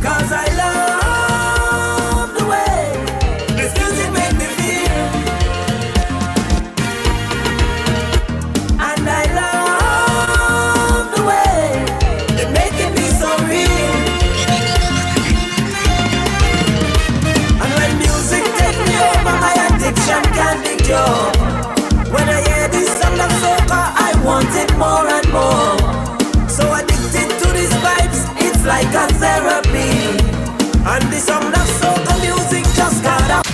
'cause I love the way this music make me feel, and I love the way it making me so real. And when music take me over, my addiction can't endure. When I hear this song of soca, I want it more and more. So addicted to these vibes, it's like a therapy. And the sound of soca music just got up.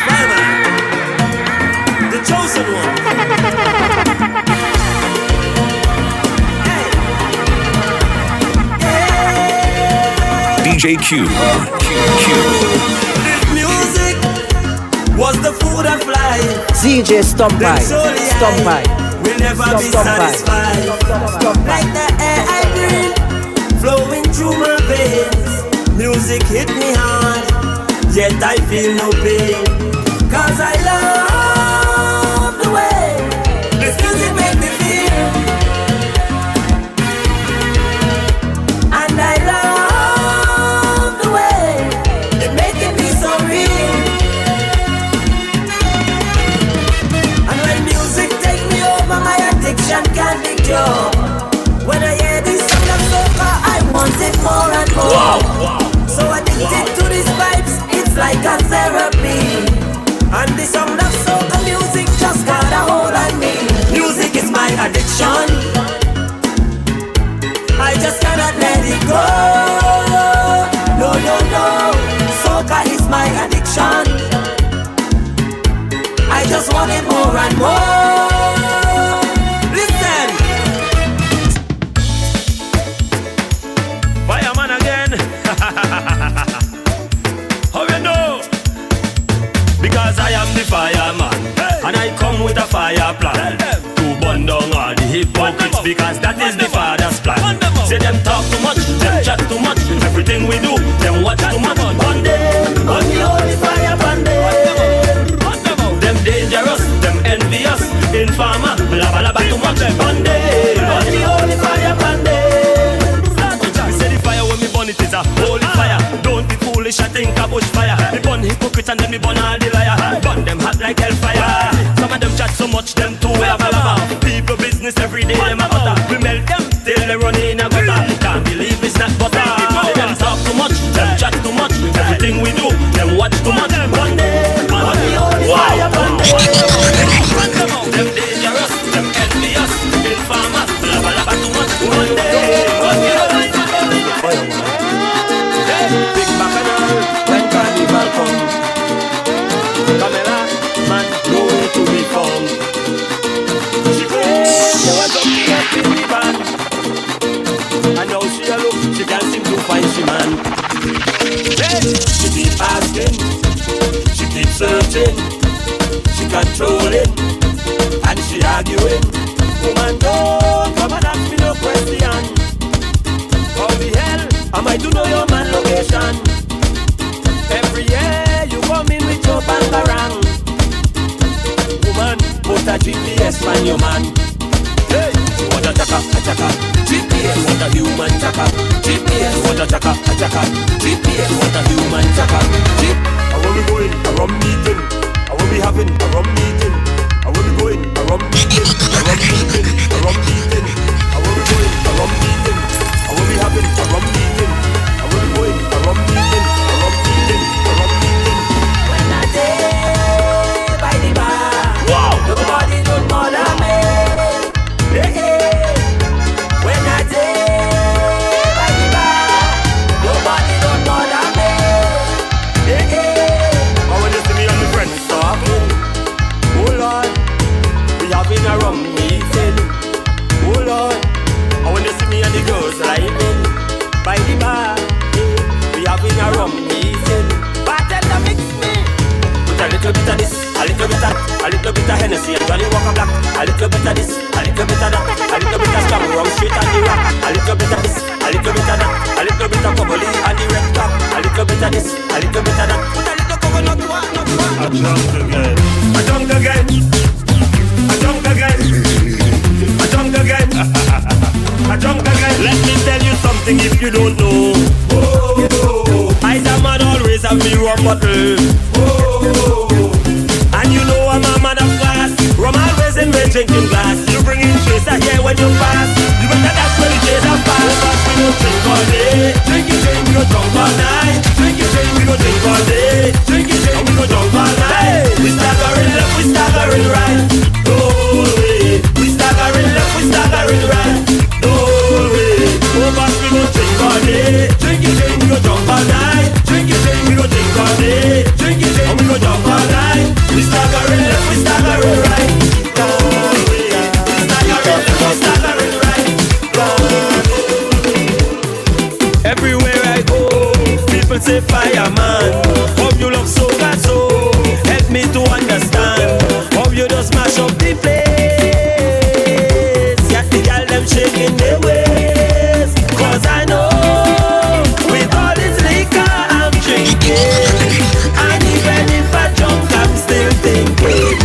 FIREMAN, the chosen one. DJ Q. This music was the food of life. DJ Stumpy, Stumpy. We'll never be satisfied. Like the air I breathe, flowing through my veins. Music hit me hard, yet I feel no pain. 'Cause I love the way this music make me feel, and I love the way it making me so real. And when music take me over, my addiction can't be cured. When I hear this song of soca, I want it more and more. So addicted to these vibes, it's like a therapy. And the sound of soca music just got a hold on me. Music is my addiction, I just cannot let it go. No, no, no, soca is my addiction, I just want it more and more. Listen, Fireman again. How you know? Because I am the fireman, and I come with a fire plan to burn down all the hypocrites, because that is the Father's plan. Say them talk too much, them chat too much, everything we do, them watch too much. One day, on the holy fire bandit. Them dangerous, them envious, informer, lava lava too much. One day, on the holy fire bandit. We say the fire when me burn it is a holy fire. Don't be foolish, I think a bush fire. Me burn hypocrites and then me burn all the liar. Burn them hot like hellfire. Some of them chat so much, them too have a lava. People business every day, them a butter. We melt them till they run in a gutter. Can't believe it's not butter. Them talk too much, them chat too much, everything we do, them watch too much. One day, on the holy fire bandit. Them dangerous, them envious, informer, lava lava too much. One day, on the holy fire bandit. Big bacchanal, when carnival come, Camilla, man, nowhere to be found. She claimed there was something up in the band, and now she a look, she can't seem to find she man. Hey, she keep asking, she keep searching, she controlling, and she arguing. Woman, don't come and ask me no question. How the hell am I to know your man location? Every year you come in with your bangarang. Woman, put a GPS on your man. Hey, you want a chaka, GPS, you want a human chaka, GPS, you want a chaka, GPS, you want a human chaka. I will be going a rum meeting, I will be having a rum meeting, I will be going a rum meeting, a rum meeting, a rum meeting, I will be going a rum meeting, I will be having a rum meeting, I will be going a rum meeting, a rum meeting, a rum meeting. when I day by the bar, nobody don't bother me. Hey, hey. When I day by the bar, nobody don't bother me. Hey, hey. But when you see me and my friends talking, oh Lord, we having a rum meeting. Oh Lord, and when you see me and the girls lighting by the bar, we having a rum meeting. Bartender mix me. Put a little bit of this, a little bit of that, a little bit of Hennessy and Johnny Walker Black. A little bit of this, a little bit of that, a little bit of strong rum straight on the rock. A little bit of this, a little bit of that, a little bit of bubbly and the red cap. A little bit of this, a little bit of that. Put a little coconut water. A drunk again, a drunk again, a drunk again, a drunk again. you don't know. I a man always have me rum bottle. And you know I'm a man of class. Rum always in my drinking glass. You bring in chaser here when you pass. You better that's when the chaser pass. But we don't drink all day. Drink it, drink, we go drunk all night. Drink it, drink, we go drink all day. Drink it, drink, and we go drunk all night. We staggering left, we staggering right. No way. We staggering left, we staggering right. No way. Oh, but we go drink all day. Drink it, drink, we go drunk all night. Drink it, drink, we go drink all day. Drink it, drink, and we go drunk all night. We staggering left, we staggering right. No way. We staggering left, we staggering right. No way. Everywhere I go, people say fireman. How you love so bad, so help me to understand. How you just smash up the place. Got the girl them shaking their waist. Cause I know with all this liquor I'm drinking. And even if I drunk I'm still thinking.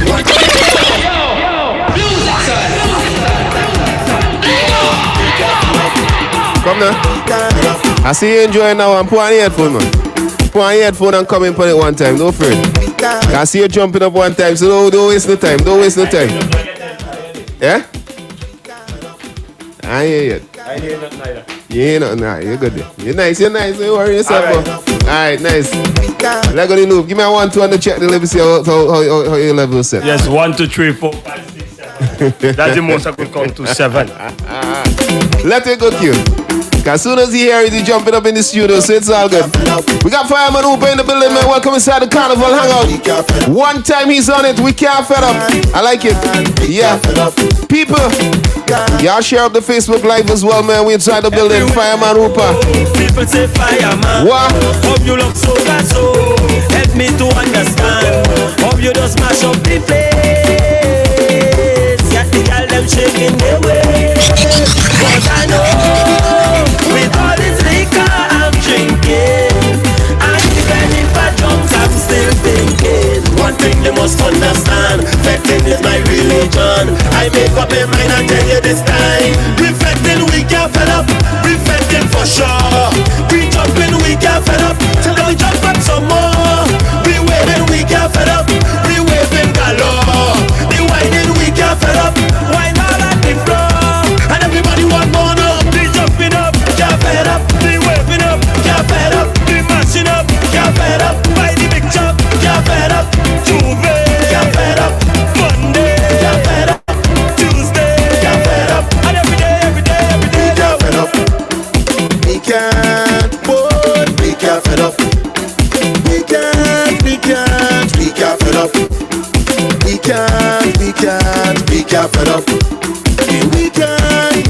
Come now. I see you enjoying now and put on your headphone, man. Put on your headphone and come in for it one time, don't fret. I see you jumping up one time, so don't waste no time, don't waste no time. Yeah? I hear you. I hear nothing neither. You hear nothing, nah, you're good there. You're nice, don't worry yourself. Alright, nice. Let go the loop. Give me a 1, 2 and check the level, see how your level is set. Yes, 1, 2, 3, 4, 5, 6, 7. That's the most I could count to 7. Let it go, Q. As soon as he hears it, he's jumping up in the studio, so it's all good. We got Fireman Hooper in the building, man. Welcome inside the Carnival Hangout. One time he's on it, we can't fed up. I like it. Yeah. People, y'all share up the Facebook Live as well, man. We inside the building, Fireman Hooper. People say fireman. What? Hope you look so bad, so help me to understand. Hope you just smash up the place. Got the girl them shaking their waist. Cause I know with all this liquor I'm drinking. And even if I drunk I'm still thinking. One thing you must understand, fetting is my religion. I make up my mind and tell you this time. We fetting, we get fed up. We fetting for sure. We jumping, we get fed up. Till we jump up some more. We waving, we get fed up. We waving galore. The whining, we get fed up. Wine all at the floor. And everybody want more now. We jumping up, get fed up. We waving up, get fed up. We mashing up, get fed up. By the big chop, get fed up. Tuesday, get fed up. Monday, get fed up. Tuesday, get fed up. And every day, get fed up. We can't, boy, we get fed up. We can't, we get fed up. We can't, we get fed up.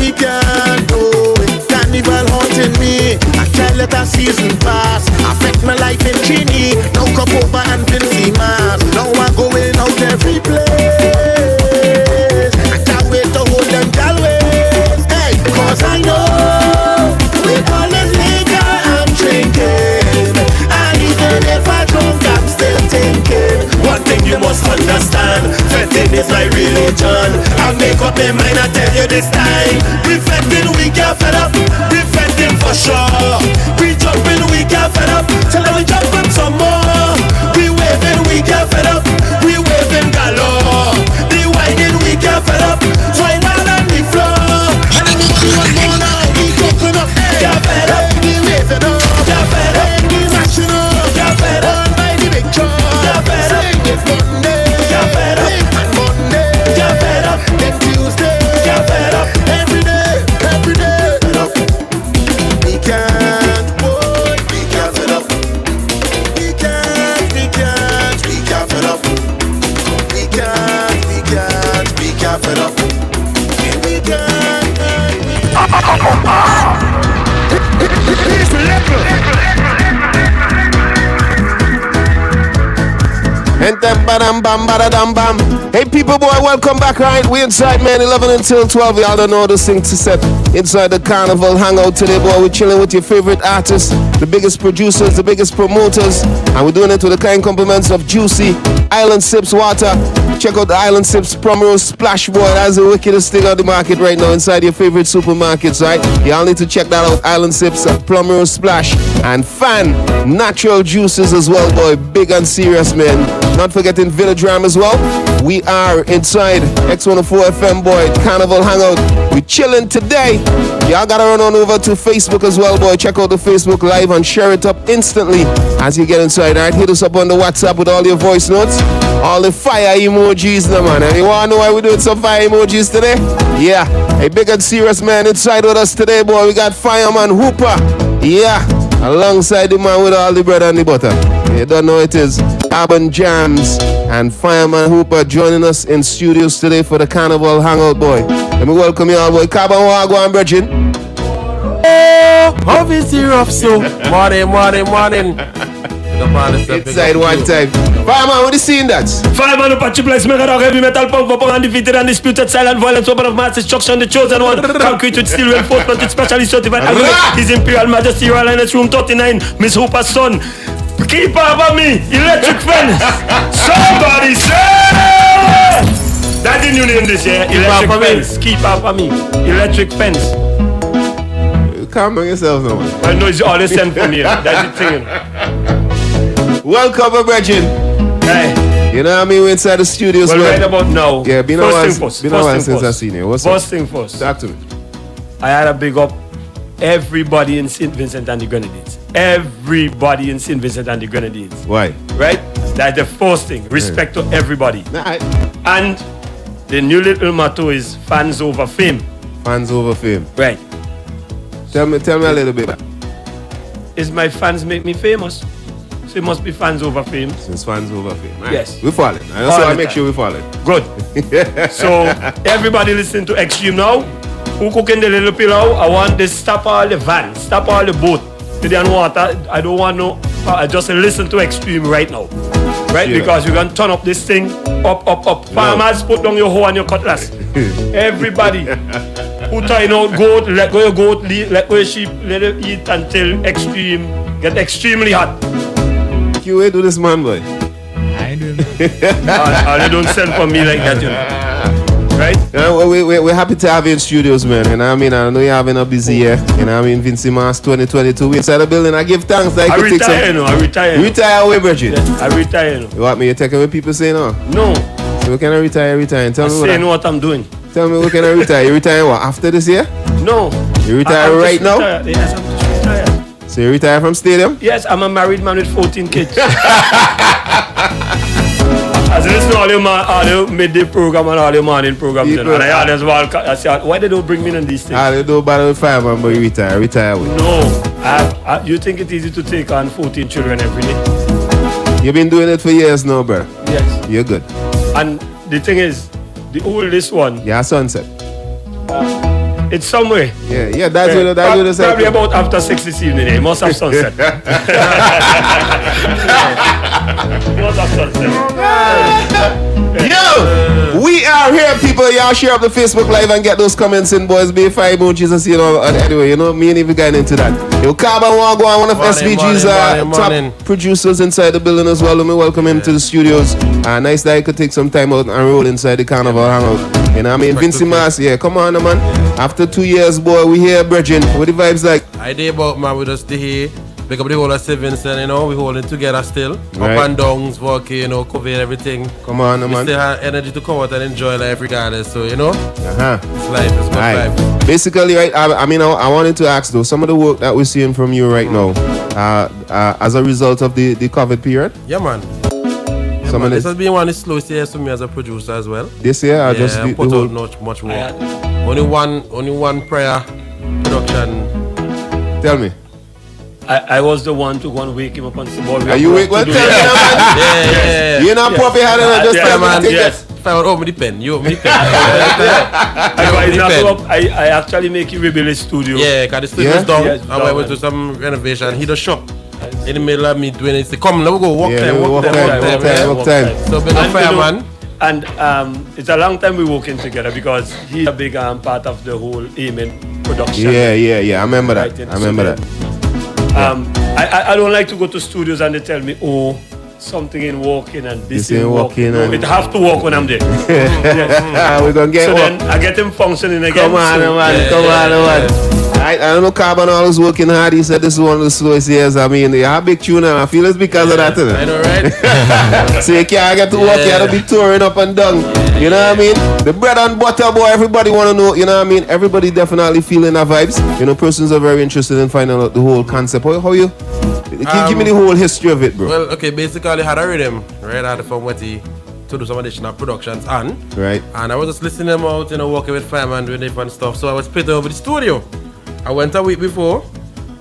We can't, oh, Carnival haunting me. I can't let a season pass. Affect my life in Chini. Now come over and Vincy Mars. Now I'm going out every place. I can't wait to hold them galways. Hey, cause I know with all this liquor I'm drinking. And even if I drunk I'm still thinking. One thing you must understand, fetting is my religion. I make up my mind and tell you this time. We fetting, we get fed up. We fetting for sure. We jumping, we get fed up. Till we jump up some more. We waving, we get fed up. We waving galore. The whining, we get fed up. Swine all on the floor. And I need you one more now. We jumping up, Get fed up. we waving up, Get fed up. we mashing up, Get fed up. on by the big truck. Get fed up. Sing it Monday, Get fed up. and Monday, Get fed up. then Tuesday, Get fed up. every day, fed up. We can't, boy, we can't fed up. We can't, we can't fed up. We can't, we can't fed up. We can't. And then badam bam badam bam. Hey people, boy, welcome back. Right, we inside, man. 11 until 12. Y'all don't know this thing to set inside the Carnival Hangout today, boy. We're chilling with your favorite artists, the biggest producers, the biggest promoters, and we're doing it with the kind compliments of Juicy, Island Sips Water, check out the Island Sips Primrose Splash, boy. That's the wickedest thing on the market right now inside your favorite supermarkets, right? Y'all need to check that out. Island Sips Primrose Splash and Fan Natural Juices as well, boy. Big and serious, man. Not forgetting Village Ram as well. We are inside X104 FM, boy. Carnival Hangout. We chilling today. Y'all gotta run on over to Facebook as well, boy. Check out the Facebook Live and share it up instantly as you get inside. Alright, hit us up on the WhatsApp with all your voice notes, all the fire emojis, no man. And you wanna know why we're doing some fire emojis today? Yeah, a big and serious man inside with us today, boy. We got Fireman Hooper. Yeah, alongside the man with all the bread and the butter. You don't know it is Carbon JAMZ and Fireman Hooper joining us in studios today for the Carnival Hangout, boy. Let me welcome you all, boy. Carbon Wagwan, Bridging. Obviously rough, so. Morning. Inside one time. Fireman, what you seeing that? Fireman, Apache Triplex, Mega Dog, Heavy Metal, Punk, Pop, undefeated, undisputed, silent violence, weapon of mass destruction, the chosen one, concrete with steel reinforcement, with specially certified agreement, His Imperial Majesty, Royal Highness, Room 39, Miss Hooper's son. Keep up on me, electric fence. Somebody say! That's the new name this year, electric fence. Keep up on me, electric fence. Calm down yourself now, man. I know it's all the same for me, that's the thing. Welcome, Bridging. Hey. You know what I mean? We're inside the studios. Well, right about now. Yeah, been a while since I seen you. What's first thing first. Talk to me. I had to big up everybody in St. Vincent and the Grenadines. Everybody in St. Vincent and the Grenadines. Why? Right? That's the first thing. Respect to everybody. Nah, And the new little motto is fans over fame. Fans over fame. Right. Tell me a little bit. Is my fans make me famous? So it must be fans over fame. Since fans over fame. Right. Yes. We follow it. I All also the make time. sure we follow it. Good. So everybody listen to Extreme now. Who cooking the little pillow? I want this stop all the van, stop all the boat. They don't want that. I don't want no. I just listen to Extreme right now. Right? Yeah. Because you can turn up this thing up. Farmers, put down your hoe and your cutlass. Everybody who trying out goat, let go your goat, let go your sheep, let it eat until Extreme get extremely hot. You wait do this man, boy. I do. They don't send for me like that, you know. Right? We're happy to have you in studios, man. You know what I mean? I know you're having a busy year. You know what I mean? Vinci Mass 2022. We inside the building. I give thanks. I retire, you know. I retire. Retire away, Bridget. I retire, you know. You want me to take away people say no? No. So we can retire. Tell me I what I'm doing. Tell me we can retire. You retire what? After this year? No. You retire I'm right just now? Retired. Yes, I'm just retired. So you retire from stadium? Yes, I'm a married man with 14 kids. As I listen to all your midday program and all your morning programs, and I always I say, why they don't bring me in these things? They don't bother with Fireman, but you retire with. No. You think it's easy to take on 14 children every day? You've been doing it for years now, bro. Yes. You're good. And the thing is, the oldest one, Yeah, sunset. it's somewhere. Yeah, that's what it's Probably about after 6 this evening. It must have sunset. Must have sunset. Yo, we are here, people. Y'all share up the Facebook Live and get those comments in, boys. Be 5 emojis and see, you know. And anyway, you know, me and even getting into that. Yo, Carbon Wagwan, one of SVG's top producers inside the building as well. Let me welcome him to the studios. Nice that he could take some time out and roll inside the Carnival Hangout. You know what I mean? Vinci Mass, yeah, come on, man. After 2 years, boy, we here, Bridging. What the vibes like? I did about, man, we just stay here. Pick up the whole of St. Vincent, you know, we holding together still. Right. Up and downs, walking, you know, cover everything. Come on, We man. still have energy to come out and enjoy life regardless, so, you know, it's life, it's good Right. life. Basically, right, I wanted to ask, though, some of the work that we're seeing from you right now, as a result of the COVID period? Yeah, man. Some of This the, has been one of the slowest years for me as a producer as well. this year, or just Yeah, the put whole... out much work. Only one prior production. Tell me. I was the one to go and wake him up and say, boy, Are you wake? Well, tell me, man. Yeah. You're not poppy hand and just tell me. man, Take yes. If I would open the pen, you open the pen. I actually make you rebuild a studio. Yeah, because the studio's Yeah? down. Yes, and I went to some renovation. He just shop in the middle of me doing it. He say, come, let me go walk Yeah, time. walk time. So, big up And, Fireman. And it's a long time we working together because he's a big part of the whole Amen production. Yeah. I remember that. Right, I remember that. I don't like to go to studios and they tell me, oh, something in walking and this This in in walking. walking No, and- it have to walk when I'm there. Yes. We're gonna get So up. then I get him functioning again. Come on, so, man. Come on, man. I don't know, Carbon always working hard. He said this is one of the slowest years. I mean, you have a big tune and I feel it's because of that. Isn't it? I know, right? So you can't get to work, you have to be touring up and down. You know what I mean? The bread and butter, boy, everybody want to know, you know what I mean? Everybody definitely feeling the vibes. You know, persons are very interested in finding out the whole concept. How you? Give me the whole history of it, bro. Well, okay, basically I had a rhythm, right? I had from Wetty to do some additional productions Right. and I was just listening them out, you know, working with Fireman, doing different stuff. So I was paid over the studio. I went a week before,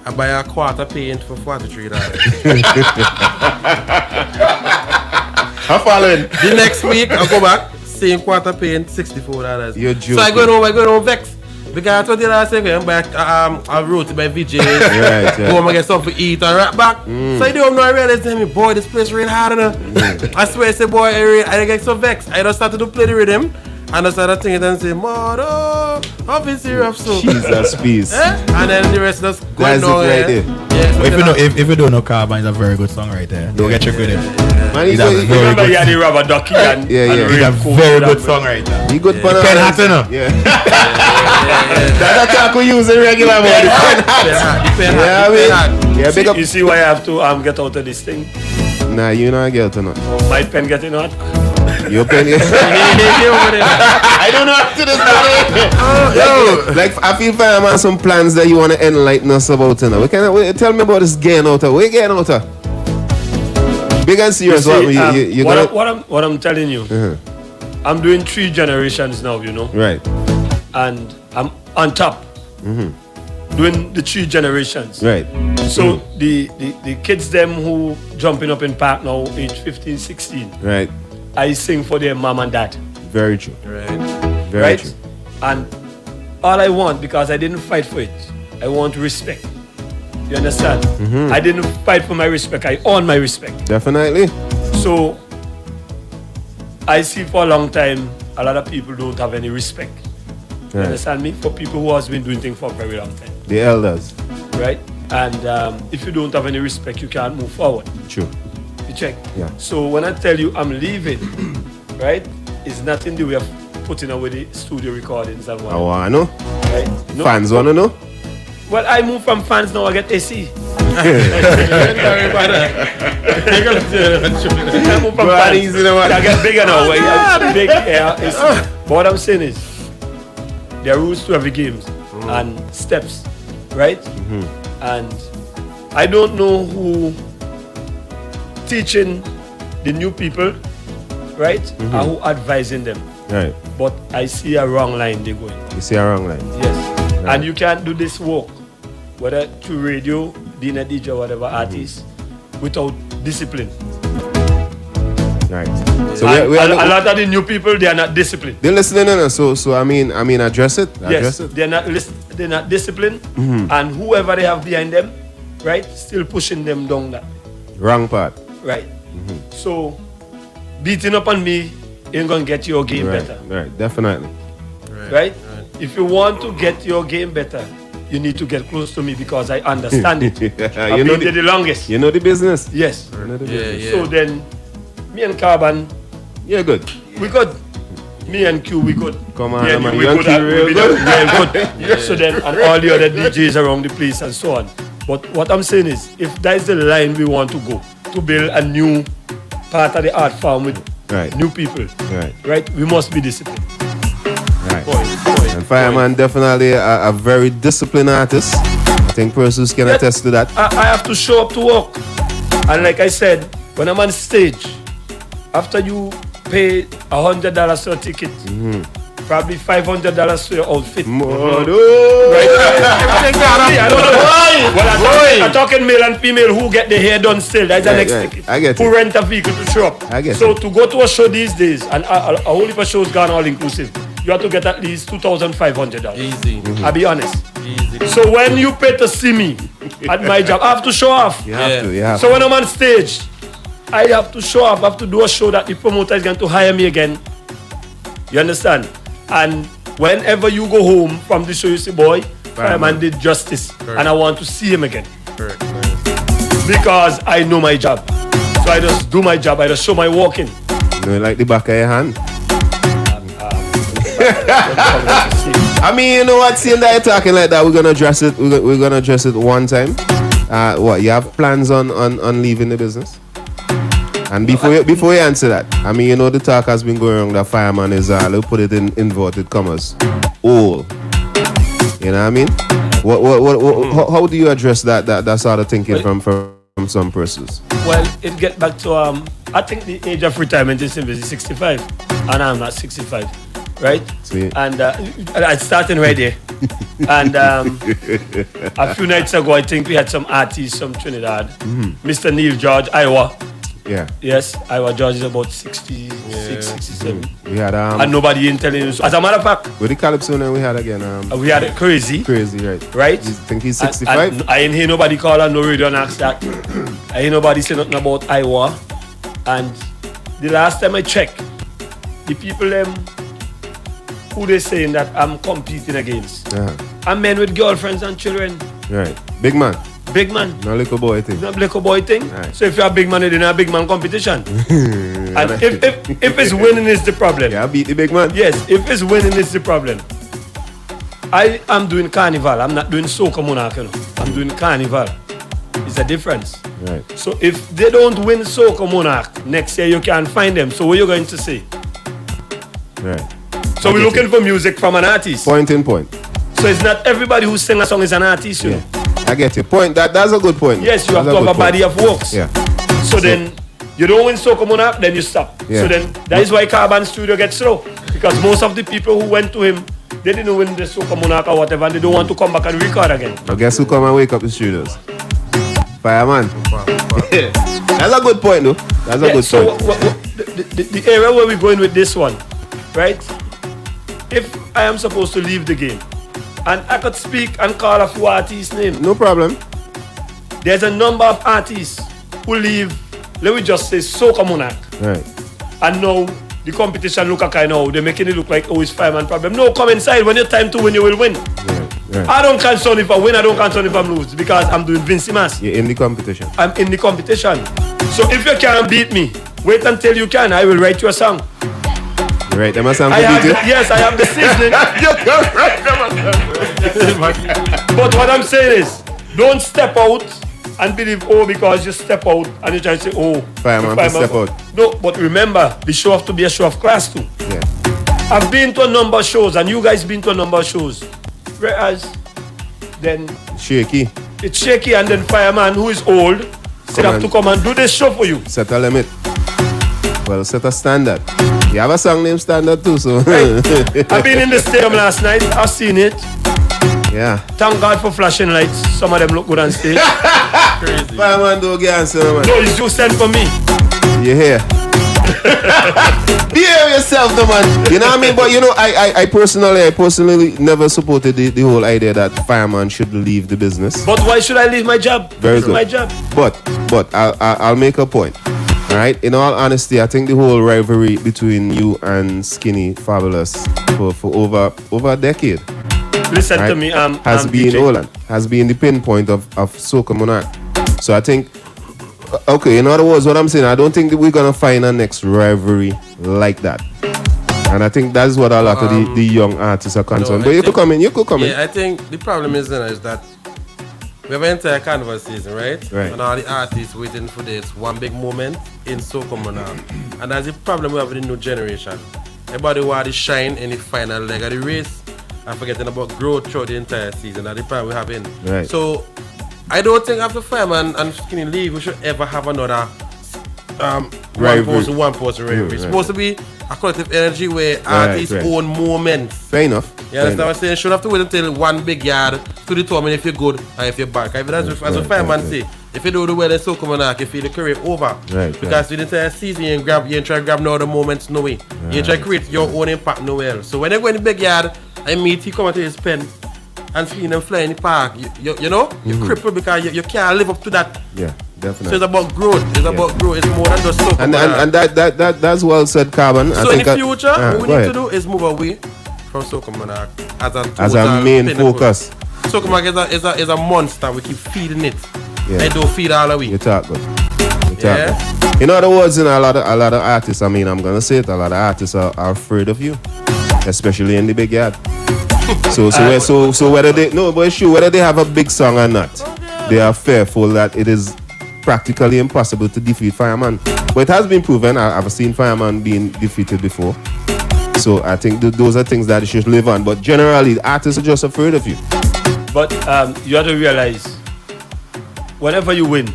I buy a quarter paint for $43. I'm following. The next week I go back, same quarter paint, $64. You're joking. So I go home vexed. Because $20 second, buy I wrote it by VJs, Right. go home and get something to eat and right back. So I don't know, I realized, boy, this place really hard enough. I swear, I say, boy, I get so vexed. I just started to play the rhythm and I started thinking and say, Mother, I've been serious so. Jesus, peace. And then the rest just going That's it down right there. Yeah, so If you know, if you don't know, Carbon is a very good song right there. Don't get tricked with him. Man, He's a very Remember good you had the rubber ducky and Yeah, yeah. and He's a raincoat very that good way. song right there. You good for Pen hat, you know? Yeah. That's a talk we use in regular mode. The pen hat. Yeah, big up. You see why I have to get out of this thing? Nah, you not get to not. My pen getting out. Your pen. I don't know after this. Like I feel Fireman some plans that you want to enlighten us about. You know. Tell me about this getting out of. Where getting out of? Big and serious. See, what I'm telling you, I'm doing 3 generations now, you know, Right. and I'm on top, doing the 3 generations. Right. So the kids them who jumping up in park now, age 15, 16, Right. I sing for their mom and dad, Very true. Very right? true. And all I want, because I didn't fight for it, I want respect. You understand? I didn't fight for my respect. I earn my respect. Definitely. So I see for a long time a lot of people don't have any respect. You Right. understand me? For people who has been doing things for a very long time, The elders. right? And if you don't have any respect, you can't move forward. True. You check. Yeah. So when I tell you I'm leaving, right, it's not in the way of putting away the studio recordings and I what. want to know. Right? No. Fans want to know. Well, I move from fans now. I get AC. I move from Go on, fans. easy now, man. I get bigger now. I get big. Yeah, but what I'm saying is, there are rules to every game and steps, right? And I don't know who teaching the new people, right, and who advising them. Right. But I see a wrong line they're going. You see a wrong line. Yes. And you can't do this work, whether through radio, being a DJ or whatever artist, without discipline. Right. So And we a are lot of the new people, they are not disciplined. they're listening in us. So I mean address it. Address Yes, it. they're not disciplined, and whoever they have behind them, right, still pushing them down that, Wrong part. right? So beating up on me ain't gonna get your game Right. better, Right. Definitely. right? If you want to get your game better, you need to get close to me because I understand it. I've You know been there the longest. You know the business. Yes. You know the Yeah, business. yeah. So then, me and Carbon, You're good. we good. Me and Q, we good. Come on, Yeah, man. we You and good. Q real We good. good. So then, and all the other DJs around the place and so on. But what I'm saying is, if that is the line we want to go, to build a new part of the art form with Right. new people, Right. we must be disciplined. Right. And Fireman definitely a very disciplined artist. I think persons can attest to that. I have to show up to work. And like I said, when I'm on stage, after you pay $100 for a ticket, probably $500 for your outfit. I don't know. Well, I'm talking male and female who get their hair done still. That's the next right. ticket. I get Who it. rent a vehicle to show up. I get so it. to go to a show these days, and a whole heap of shows gone all inclusive, you have to get at least $2,500. Easy. I'll be honest. Easy. So when you pay to see me at my job, I have to show off. You have to. You have So when I'm on stage, I have to show up. I have to do a show that the promoter is going to hire me again. You understand? And whenever you go home from the show, you say, boy, Fireman did justice. And I want to see him again. Correct. Because I know my job. So So I just do my job. I just show my walking. You know, like the back of your hand. I mean, you know what? Seeing that you're talking like that, we're gonna address it. We're gonna address it one time. What you have plans on leaving the business? And before you answer that, I mean, you know, the talk has been going on that Fireman is let's put it in inverted commas, old. You know what I mean? How do you address that sort of thinking from some persons? Well, it get back to I think the age of retirement is 65, and I'm not 65, right? Sweet. And I starting right there. And a few nights ago, I think we had some artists from Trinidad, Mr. Neil George, Iowa. Yeah. Yes, Iowa George is about 66, 67. We had and nobody in telling us. As a matter of fact, with the Calypso now we had again. We had Crazy. Crazy, right? Right. I think he's 65. And I ain't hear nobody call on no radio and ask that. I hear nobody say nothing about Iowa. And the last time I checked, the people who they saying that I'm competing against, are men with girlfriends and children. Right. Big man. Big man. No little boy thing. No little boy thing. Right. So if you're a big man, you're in a big man competition. And if it's winning is the problem. Yeah, beat the big man. Yes, if it's winning is the problem. I am doing Carnival. I'm not doing Soca Monarch. You know. I'm doing Carnival. It's a difference. Right. So if they don't win Soca Monarch, next year you can't find them. So what are you going to say? Right. So we're looking for music from an artist. Point in point. So it's not everybody who sings a song is an artist, you know. I get your point. That's a good point. Yes, you have to have a body of works. Yeah. So then you don't win Soca Monarch, then you stop. Yeah. So then that is why KARBON studio gets slow. Because most of the people who went to him, they didn't win the Soca Monarch or whatever, and they don't want to come back and record again. I guess who come and wake up the studios? Fireman. That's a good point, though. That's a good point. The area where we're going with this one, right? If I am supposed to leave the game, and I could speak and call a few artists' names. No problem. There's a number of artists who leave, let me just say, Soca Monarch. Right. And now the competition look kind of, they're making it look like, oh, it's Fireman problem. No, come inside. When it's time to win, you will win. Right. I don't concern if I win, I don't concern if I lose, because I'm doing Vinci Mass. You're in the competition. I'm in the competition. So if you can't beat me, wait until you can. I will write you a song. Right, them a song I to have beat you? yes, I have the seasoning. But what I'm saying is, don't step out and believe, oh, because you step out and you try to say, oh, Fireman to step out. No, but remember, the show have to be a show of class too. Yeah. I've been to a number of shows, and you guys been to a number of shows. Whereas, then Shaky. it's shaky, and then Fireman, who is old, still have to come and do this show for you. Set a limit. Well, set a standard. You have a song named Standard too, so. Right. I've been in the stadium last night. I've seen it. Yeah. Thank God for flashing lights. Some of them look good on stage. Crazy. Fireman don't get answer, man. No, it's you sent for me. You hear? Behave yourself, though, man. You know what I mean? But you know, I personally never supported the whole idea that Fireman should leave the business. But why should I leave my job? Very It's good. my job. But I'll make a point. All right. In all honesty, I think the whole rivalry between you and Skinny Fabulous for over a decade, Listen right, to me. has been DJ. Olan, has been the pinpoint of Soca Monarch. So I think, okay. In other words, what I'm saying, I don't think that we're gonna find a next rivalry like that. And I think that's what a lot of the young artists are concerned. But you could come in. Yeah, I think the problem is that we have an entire carnival season, right? Right. And all the artists waiting for this one big moment in Soca Monarch. And that's the problem we have with the new generation. Everybody want to shine in the final leg of the race and forgetting about growth throughout the entire season. That's the problem we're having. Right. So I don't think after Fireman and Skinny leave, we should ever have another one person rivalry. It's supposed to be a collective energy where artists own moments. Fair enough. You understand what I'm saying? You shouldn't have to wait until one big yard to determine if you're good and if you're bad. As a Fireman say, if you do the well in Soca Monarch, you feel the career over. Right, because with the entire season, you ain't try to grab no other moments, no way. You ain't try to create your own impact nowhere. So when they go in the big yard, I meet, he come into his pen and seeing them fly in the park. You know, you're crippled because you can't live up to that. Yeah, definitely. So it's about growth. It's about growth. It's more than just Soca And that's well said, KARBON. So in the future, what we need to do is move away from Soca Monarch as a main focus. Soca Monarch is a monster. We keep feeding it. Yeah. They don't feed all the way. You talk good. talk. In other words, a lot of artists, I mean, I'm gonna say it, a lot of artists are afraid of you, especially in the big yard. So whether they whether they have a big song or not, they are fearful that it is practically impossible to defeat Fireman. But it has been proven. I've seen Fireman being defeated before. So I think those are things that you should live on. But generally, artists are just afraid of you. But you have to realize, whenever you win,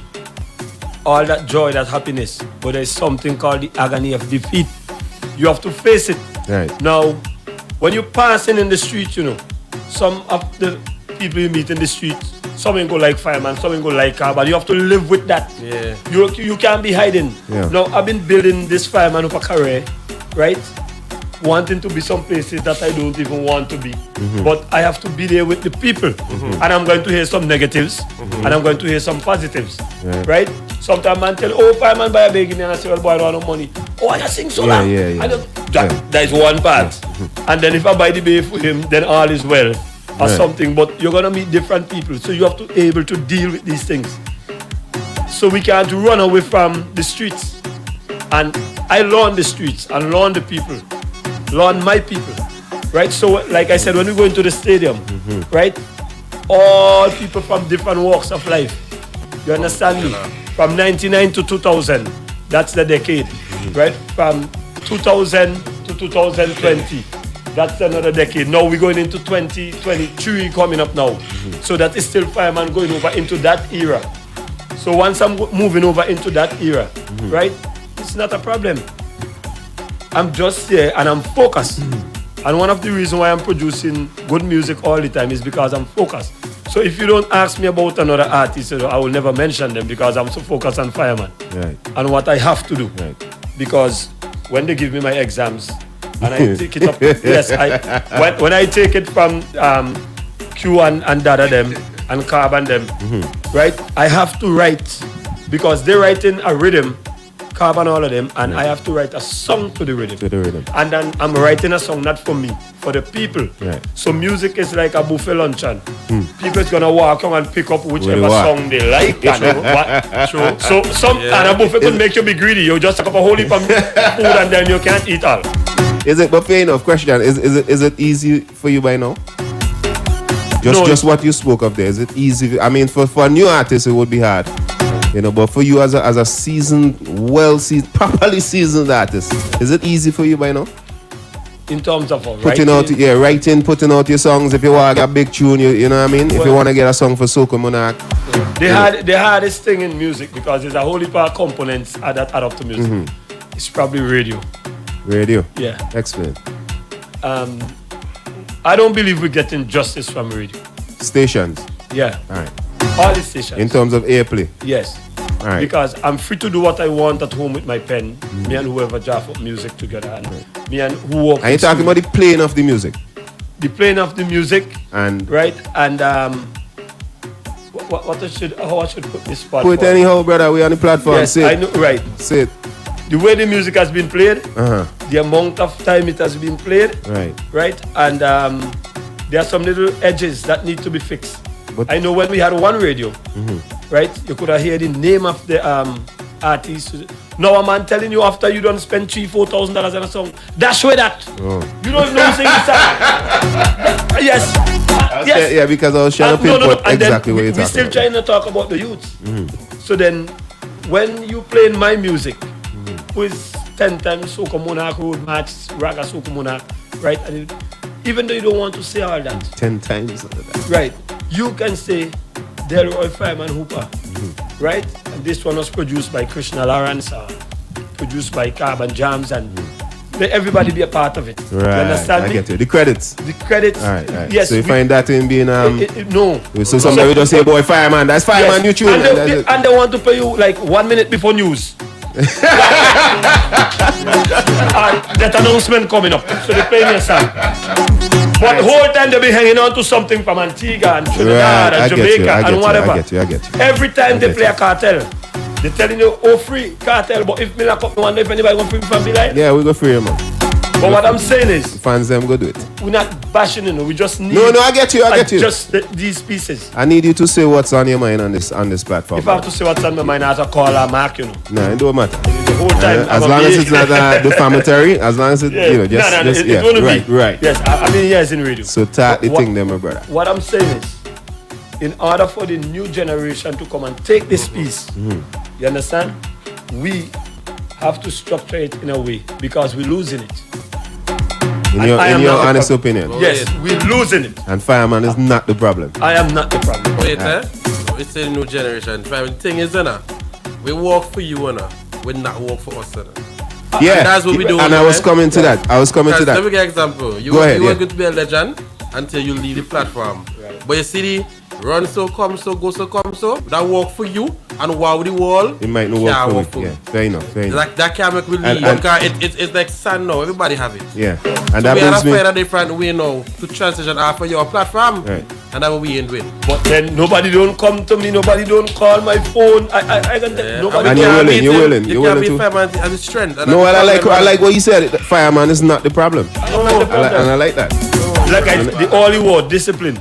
all that joy, that happiness, but there's something called the agony of defeat. You have to face it. Right. Now, when you're passing in the street, you know, some of the people you meet in the street, some ain't go like Fireman, some ain't go like KARBON. You have to live with that. Yeah. You can't be hiding. Yeah. Now, I've been building this Fireman up a career, right? Wanting to be some places that I don't even want to be. But I have to be there with the people. And I'm going to hear some negatives, and I'm going to hear some positives, right? Sometimes man tell, oh, Fireman buy a begging me, and I say, well, boy, I don't have no money. Oh, I just sing so loud. That is one part. And then if I buy the bay for him, then all is well, or something. But you're going to meet different people, so you have to be able to deal with these things. So we can't run away from the streets. And I learn the streets and learn the people. Learn my people, right? So, like I said, when we go into the stadium, right? All people from different walks of life. You understand me? From 99 to 2000, that's the decade, right? From 2000 to 2020, that's another decade. Now we're going into 2023 coming up now. So that is still Fireman going over into that era. So once I'm moving over into that era, right? It's not a problem. I'm just here and I'm focused. And one of the reasons why I'm producing good music all the time is because I'm focused. So if you don't ask me about another artist, I will never mention them because I'm so focused on Fireman. Right. And what I have to do. Right. Because when they give me my exams and I take it up, yes, when I take it from Q and Dada them and KARBON them, right? I have to write because they're writing a rhythm, KARBON, all of them, and I have to write a song to the rhythm. And then I'm writing a song not for me, for the people. Right. So music is like a buffet luncheon. People is gonna walk on and pick up whichever song they like. And so and a buffet could make you be greedy. You just take up a whole heap of food and then you can't eat all. Is it, but fair enough, question, is it easy for you by now? Just what you spoke of there, is it easy? I mean, for a new artist, it would be hard. You know, but for you as a seasoned, properly seasoned artist, is it easy for you by now? In terms of putting out your songs. If you want a big tune, you know what I mean? If you want to get a song for Soca Monarch. The hardest thing in music, because there's a whole heap of components that add up to music, it's probably radio. Radio? Yeah. Explain. I don't believe we're getting justice from radio. Stations? Yeah. All right. All the stations. In terms of airplay? Yes. All right. Because I'm free to do what I want at home with my pen. Me and whoever draft up music together. And me and who work. Are you talking about the playing of the music? The playing of the music. And right. And how I should put this part? Put it anyhow, brother. We're on the platform. Yes, I know. Right. Say it. The way the music has been played, the amount of time it has been played, right, and there are some little edges that need to be fixed. But I know when we had one radio, right, you could have heard the name of the artist. Now a man telling you after you don't spend $3,000-$4,000 on a song, dash away that. You don't even know who's singing the song. Yes. Yes. Yeah, because I was trying to pinpoint exactly what you're talking about. We're still trying to talk about the youth. So then, when you play my music, who is 10 times Soca Monarch, Road March, Raga Soca Monarch, right? And even though you don't want to say all that. 10 times. Right. You can say Delroy Fireman Hooper, right? And this one was produced by Krishna Lawrence, produced by KARBON JAMZ, and let everybody be a part of it. Right. You understand me? I get it. The credits. The credits. All right. Yes. So you find that in being no. So somebody will just say, boy, Fireman, that's Fireman, you tune. And they want to pay you like 1 minute before news. That announcement coming up, so they play me a song. But the whole time they be hanging on to something from Antigua and Trinidad and Jamaica and whatever. I get you. Every time they play a cartel, they're telling you, oh, free cartel. But if me not come, I wonder if anybody going free from me like. Yeah, we go free, man. But what I'm saying is, fans them go do it. we're not bashing, we just need. No, I get you. Just these pieces. I need you to say what's on your mind on this platform. If I have to say what's on my mind, I have to call a mark, No, it don't matter. The whole time. As long as it's not defamatory, as long as it, it's going to be. Right. Yes, I've been years in radio. So talk the thing there, my brother. What I'm saying is, in order for the new generation to come and take this piece, you understand? We have to structure it in a way because we're losing it. In your honest opinion? Yes, we're losing it. And Fireman is not the problem. I am not the problem. Wait, we say new generation. The thing is, we work for you, we not work for us. Yeah, and that's what we do. And I was coming to that. Let me get an example. You Go ahead, were going to be a legend until you leave the platform. Right. But you see the run so, come so, go so, come so, that work for you, and wow the wall, it might not work for me. Yeah, fair enough. Like, that can't make we leave. It's like sand now, everybody have it. Yeah. And so that we have to find a different way now to transition after your platform. Right. And that will be in win. But then nobody don't come to me, nobody don't call my phone. I can nobody. And you're willing. You can't be Fireman as a strength. No, I like what you said. Fireman is not the problem. And I like that. Like the only word, discipline.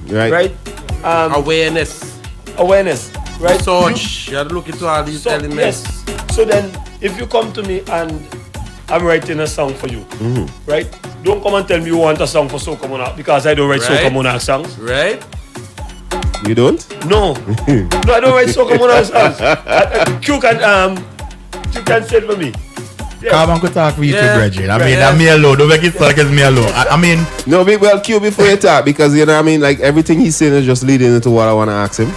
Right. Awareness. Right. Research. You have to look into all these elements. Yes. So then, if you come to me and I'm writing a song for you, right? Don't come and tell me you want a song for Soca Monarch because I don't write Soca Monarch songs. Right. You don't? No. No, I don't write Soca Monarch songs. You can say it for me. Yes. Carbon could talk for you too, Bridget. I mean, that me alone. Don't make it sound like it's me alone. I mean... No, Q, before you talk, because, you know what I mean, like, everything he's saying is just leading into what I want to ask him.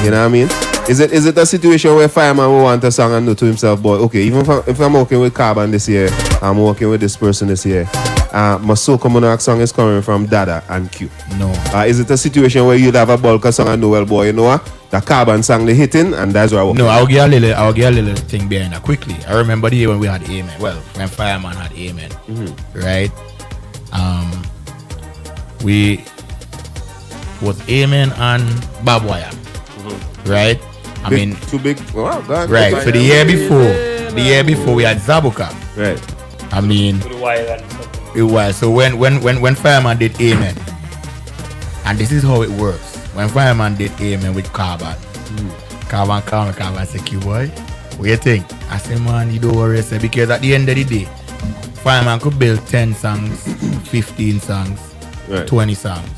You know what I mean? Is it a situation where Fireman will want a song and know to himself, boy, okay, even if I'm working with Carbon this year, I'm working with this person this year, my Soca Monarch song is coming from Dada and Q. No. Is it a situation where you'd have a bulk of song and know, well, boy, you know what? The Carbon song they hitting, and that's where I work. No, I'll get a little thing behind that quickly. I remember the year when we had Amen. Well, when Fireman had Amen, right? We was Amen and Barbed Wire, right? I mean, too big. Wow, God, right. So the year before we had Zabuka, right? I mean, it was so when Fireman did Amen, and this is how it works. When Fireman did Amen with Carbon, Carbon said, Q boy, what you think? I said, man, you don't worry, sir, because at the end of the day, Fireman could build 10 songs, 15 songs, 20 songs.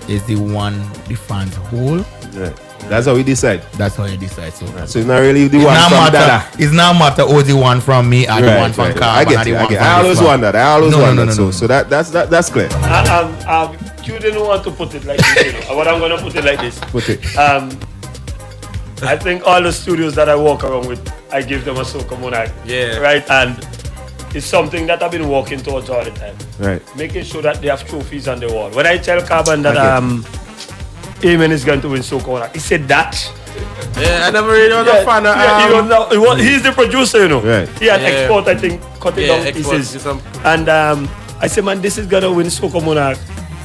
Is the one the fans hold? Right. That's how we decide. That's how you decide. So it's not really the one from Dada. It's not matter who the one from me or the one from Carbon. I get it. I always wonder. So that's clear. You didn't want to put it like this, you know. But I'm gonna put it like this. Put it. I think all the studios that I walk around with, I give them a Soca Monarch. Yeah. Right, and it's something that I've been working towards all the time. Right. Making sure that they have trophies on the wall. When I tell Carbon that Amen is going to win Soca Monarch, he said that. Yeah, I never really was a fan of he's the producer, you know. Right. He had export, I think, cut it down pieces. And I said, man, this is gonna win Soca Monarch.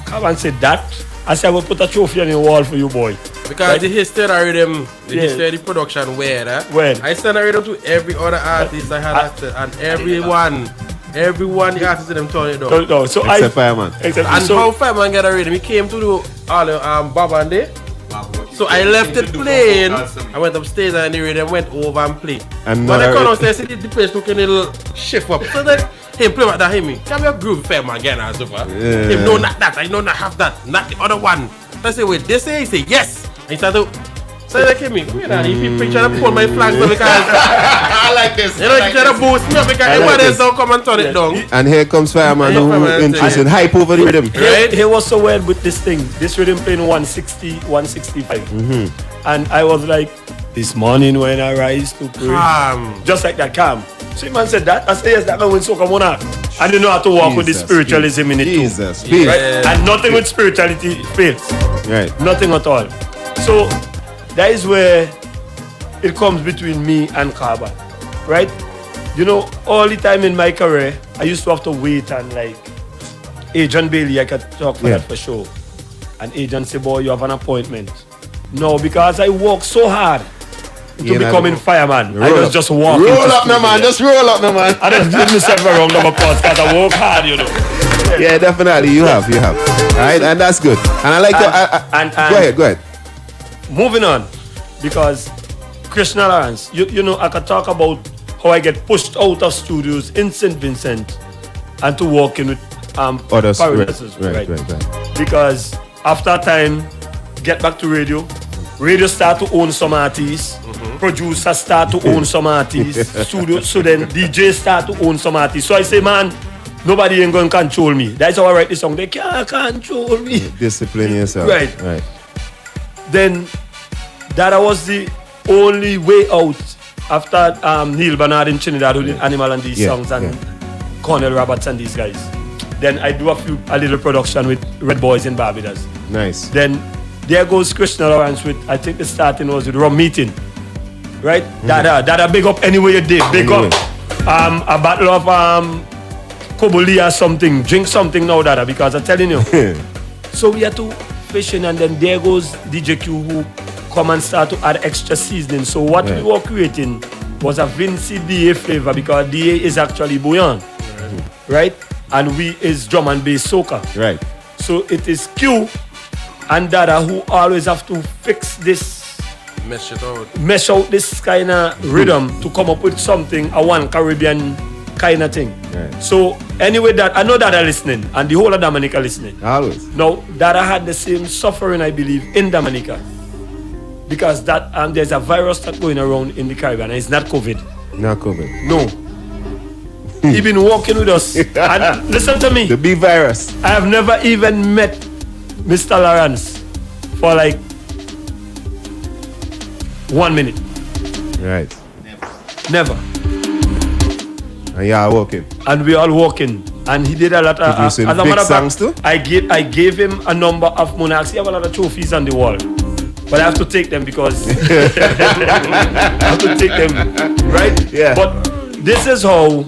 Carbon said that. I said, I will put a trophy on the wall for you, boy. Because the history of the rhythm, the history of the production, when I send a rhythm to every other artist I had after, and everyone the artists in them turn it down. No, so except Fireman. How Fireman get a rhythm? He came to do all the Baba and day. So I left it playing. I went upstairs and the rhythm went over and played. But I come downstairs, the place took a little shift up. So then him play like that, him. Can we have groove Fireman again and so far? Him no, not that. I know not have that. Not the other one. I say, wait, this say? He say, yes. And he started so they came in. If you try to pull my flags up because I like this. You know, you try to boost me up because everybody else don't come and turn it down. And here comes Fireman who interested hype over the rhythm. Right? He was so weird with this thing. This rhythm playing 160, 165. And I was like, this morning when I rise to pray. Calm. Just like that, calm. So man said that. I said, yes, that can win Soca Monarch. And you know how to walk with the spiritualism in it too. Right? And nothing with spirituality fails. Right. Nothing at all. So that is where it comes between me and Carbon, right? You know, all the time in my career, I used to have to wait and like, Agent Bailey, I could talk for that for sure. And agent say, boy, you have an appointment. No, because I work so hard to becoming fireman. I was just walking. Roll up, no man. Just roll up, no man. I just give myself a round of applause because I work hard, you know. Yeah, definitely. You have. All right, and that's good. And I like to. Go ahead. Moving on, because Krishna Lawrence, you know, I could talk about how I get pushed out of studios in St. Vincent and to work in with others. Right. Because after a time, get back to radio. Radio start to own some artists. Producers start to own some artists. Studio, so then DJs start to own some artists. So I say, man, nobody ain't going to control me. That's how I write this song. They can't control me. Discipline yourself. Right. Then that was the only way out after Neil Bernard in Trinidad who did Animal and these songs and Cornell Roberts and these guys. Then I do a little production with Red Boys in Barbados. Nice. Then there goes Krishna Lawrence with, I think the starting was with Rum Meeting. Right? Dada big up anyway you did. Big up a bottle of Koboli or something. Drink something now, Dada, because I'm telling you. So we had to fishing, and then there goes DJ Q who come and start to add extra seasoning. So what we were creating was a Vinci DA flavor, because DA is actually bouillon, right? And we is drum and bass soca. Right. So it is Q and Dada who always have to fix this, mesh out this kind of rhythm to come up with something, a one Caribbean kind of thing. Right. So anyway, that I know Dada listening and the whole of Dominica listening. Always. Now Dada had the same suffering, I believe, in Dominica, because that there's a virus that's going around in the Caribbean, and it's not COVID. Not COVID. No. He been walking with us. And listen to me. The B virus. I have never even met Mr. Lawrence for like 1 minute. Right. Never. And y'all walking. And we all walking. And he did a lot of as a matter of fact, too? I gave him a number of monarchs. He have a lot of trophies on the wall. But I have to take them because I have to take them, right? Yeah. But this is how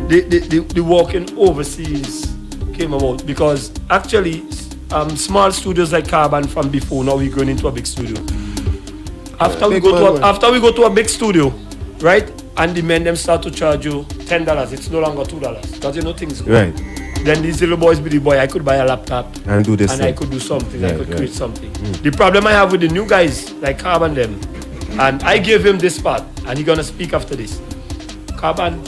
the walking overseas came about, because actually small studios like Carbon from before, now we're going into a big studio. After we go to a big studio, right? And the men them start to charge you $10. It's no longer $2 because you know things go. Right. Then these little boys be the boy, I could buy a laptop and do this and thing. I could do something, I could create something. The problem I have with the new guys like Carbon them, and I gave him this part and he gonna speak after this. Carbon,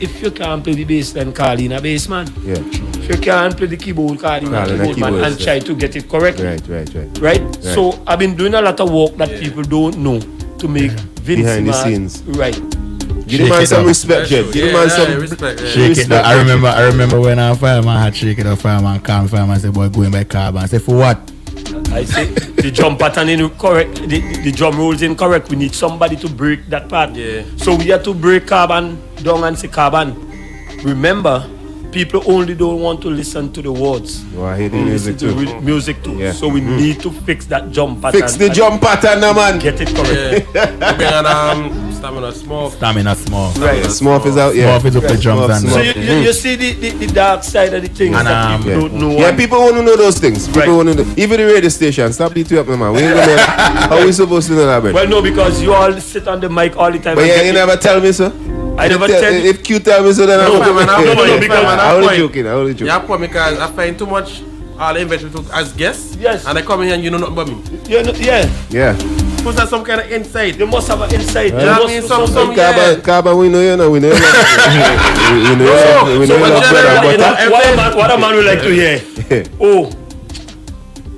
if you can't play the bass, then call in a bass man. Yeah. If you can't play the keyboard, call in a keyboard man and try to get it correctly. Right? So I've been doing a lot of work that people don't know to make Vince behind the scenes. Right. Give the man some respect, Jed. Give the man some respect. Shake it. I remember when our fireman had shake it up, fireman calm, fireman said, boy, going by Carbon. I said, for what? I say the drum pattern incorrect, the drum rolls incorrect. We need somebody to break that part. Yeah. So we have to break Carbon down and say, Carbon, remember, people only don't want to listen to the words. Oh, I hate the music too. Music too. Yeah. So we need to fix that jump pattern. Fix the jump pattern, no man. Get it correct. Yeah. Stamina small. Right. Small is out. Yeah. Small is up the drums. So you see the dark side of the things that people don't know. Yeah, people want to know those things. People want to know. Even the radio station. Stop beating up, man. We ain't gonna know. How we supposed to know that, man? Well, no, because you all sit on the mic all the time. But yeah, you never tell me so. I never tell you. If Q tell me so, then No, because I'm only joking. Yeah, because I find too much. All the invite people as guests. Yes. And they come in here and you know nothing about me. Yeah. Who's that some kind of insight? They must have an insight. Yeah, I mean, some Carbon, we know you know. We know you what a man would like to hear. Oh,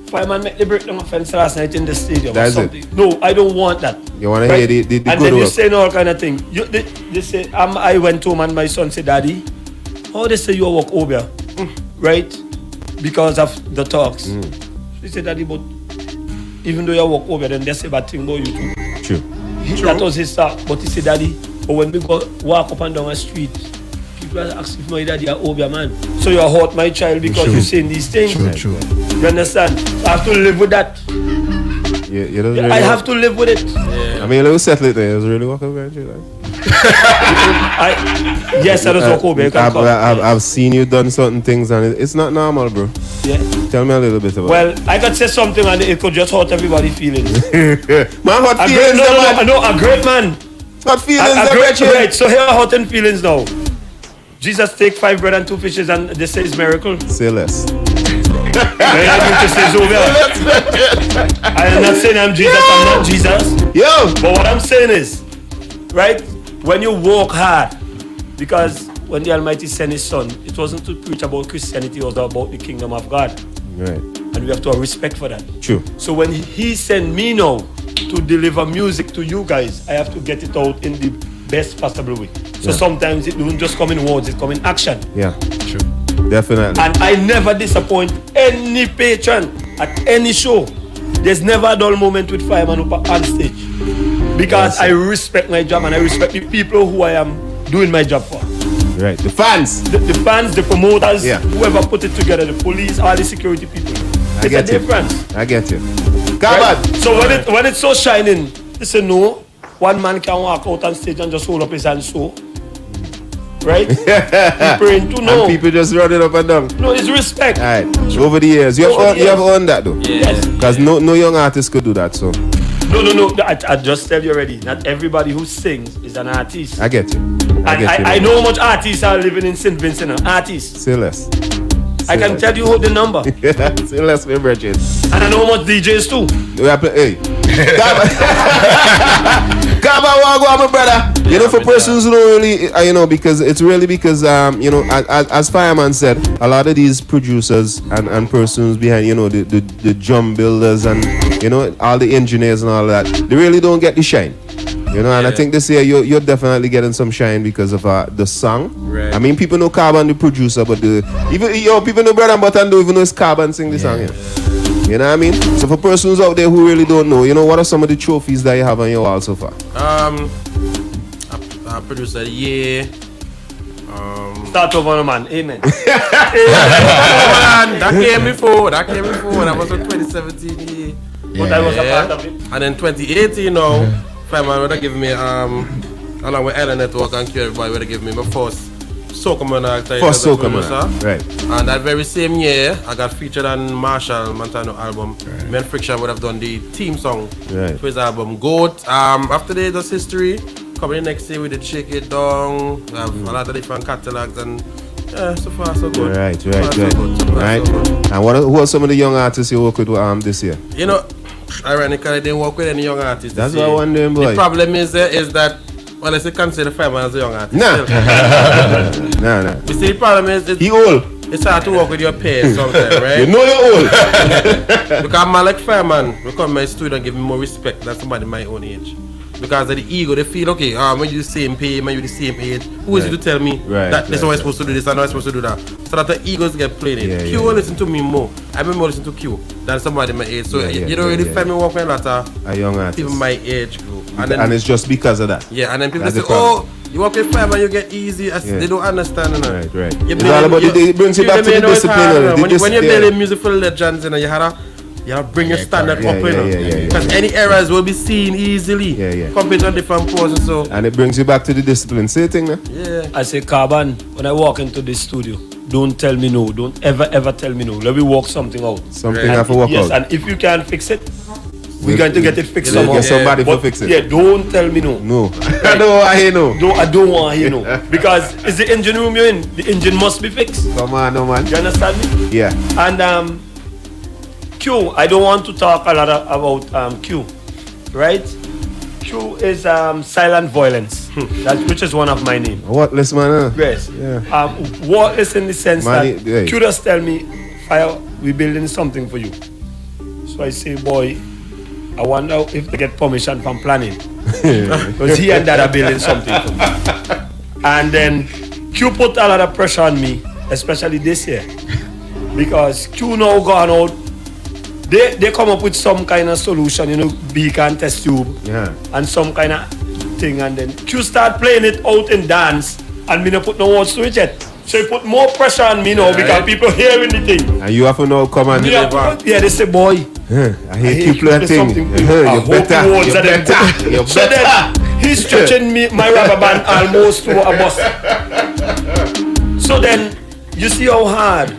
Fireman make the breakdown offense last night in the stadium. That's or something. No, I don't want that. You want to hear the and good then you work. say all kind of thing. They say, I went home and my son said, Daddy, how they say you walk over, right? Because of the talks. He said, Daddy, but even though you walk over, then they say bad thing about you too. True. That was his start. But he said, Daddy, but when we go walk up and down the street, people are asking if my daddy are over, man. So you hurt my child because you're saying these things. True. You understand? I have to live with that. You don't really I have to live with it. I mean, let's settle it there. It's really walking around you, like. Yes, I just walk over. You can come. I've seen you done certain things and it's not normal, bro. Yeah. Tell me a little bit about Well, I could say something and it could just hurt everybody's feelings. it. Man, hot A feelings, great, no, a great man. Hot feelings, A great, right, so here are hurting feelings now. Jesus take 5 bread and 2 fishes and they say it's miracle. Say less. I am not saying I'm Jesus, I'm not Jesus. Yo! But what I'm saying is, right, when you work hard, because when the Almighty sent His Son, it wasn't to preach about Christianity, it was about the kingdom of God. Right. And we have to have respect for that. True. So when He sent me now to deliver music to you guys, I have to get it out in the best possible way. So sometimes it don't just come in words, it come in action. Yeah. True. Definitely. And I never disappoint any patron at any show. There's never a dull moment with Fireman on stage. Because I respect my job and I respect the people who I am doing my job for. Right. The fans. The fans, the promoters, Yeah. whoever put it together, the police, all the security people. I It's get a you. difference. I get you. Right? Carbon. So when it's so shining, they say no, one man can walk out on stage and just hold up his hand so. Right? People into no. And people just run it up and down. No, it's respect. Alright. Over the years. You have earned that though. Yes. Because no young artist could do that, so No. I just tell you already. Not everybody who sings is an artist. I get you. I know how much artists are living in St. Vincent. Artists. Say less. I can tell you the number. Say less, my brethren. And I know how much DJs too. We are hey. Kaba Wagwa, my brother. You know, for persons who don't really, because it's really because, as Fireman said, a lot of these producers and persons behind, the drum builders and, all the engineers and all that, they really don't get the shine. And I think this year you're definitely getting some shine because of the song. Right. I mean, people know Carbon the producer, but people know Bread and Butter and don't even know it's Carbon sing the song. You know what I mean? So for persons out there who really don't know, what are some of the trophies that you have on your wall so far? I producer of the year. Start over, man. Amen. That came before. That was in 2017 year. But I was a part of it. And then 2018 now, Fireman would have given me along with Island Network and Q Everybody would have given me my first Soca Monarch title as a producer. Right. And that very same year, I got featured on Marshall Montano album. Right. Me and Friction would have done the theme song Right. for his album GOAT. After that, that's history. Coming in next year, we did Shake It Down. We have a lot of different catalogs and so far so good. Right. So far, so good. And who are some of the young artists you work with this year? Ironically, I didn't work with any young artists. That's what I'm wondering, boy. The problem is that, well, I say consider Fireman as a young artist. Nah. Still. Nah. You see, the problem is He old. it's hard to work with your peers sometimes, right? You know you're old. Because man like Fireman, we come to my studio and give me more respect than somebody my own age. Because of the ego, they feel, okay, when you the same pay, when you the same age, who is you to tell me that this is how I'm supposed to do this and how I'm supposed to do that? So that the egos get played in. Q will listen to me more. I may more listen to Q than somebody my age. So you don't really find me working with a lot of a young artist. people my age group. And it's just because of that. Yeah, and then people That's say, the problem. you work with Fireman, you get easy. They don't understand. Right. It's all about it brings you back to the discipline. When you're building musical legends, you have to bring your standard up, because any errors will be seen easily. Compared to different poses, so. And it brings you back to the discipline. Say thing, man. Yeah. I say, Carbon, when I walk into this studio, don't tell me no. Don't ever tell me no. Let me work something out. Something have to work out. Yes, and if you can't fix it, we're going to get it fixed somehow. Get somebody to fix it. Yeah, don't tell me no. No. I don't want to hear no. I don't want to hear no. Because it's the engine room you're in. The engine must be fixed. Come on, no man. You understand me? Yeah. And Q, I don't want to talk a lot about Q, right? Q is silent violence, which is one of my names. What, listen, man? Yes. Yeah. What is in the sense Money, that Q just tell me, Fire, we building something for you. So I say, boy, I wonder if they get permission from planning. Because he and Dad are building something for me. And then Q put a lot of pressure on me, especially this year. Because Q now gone out. They come up with some kind of solution, beacon test tube, and some kind of thing, and then Q start playing it out in dance, and me not put no words to it yet. So he put more pressure on me now because people hearing the thing. And you have to now come and deliver. Yeah, they say, boy, I hear you play thing. You better. So then he me stretching my rubber band almost to a bus. So then, you see how hard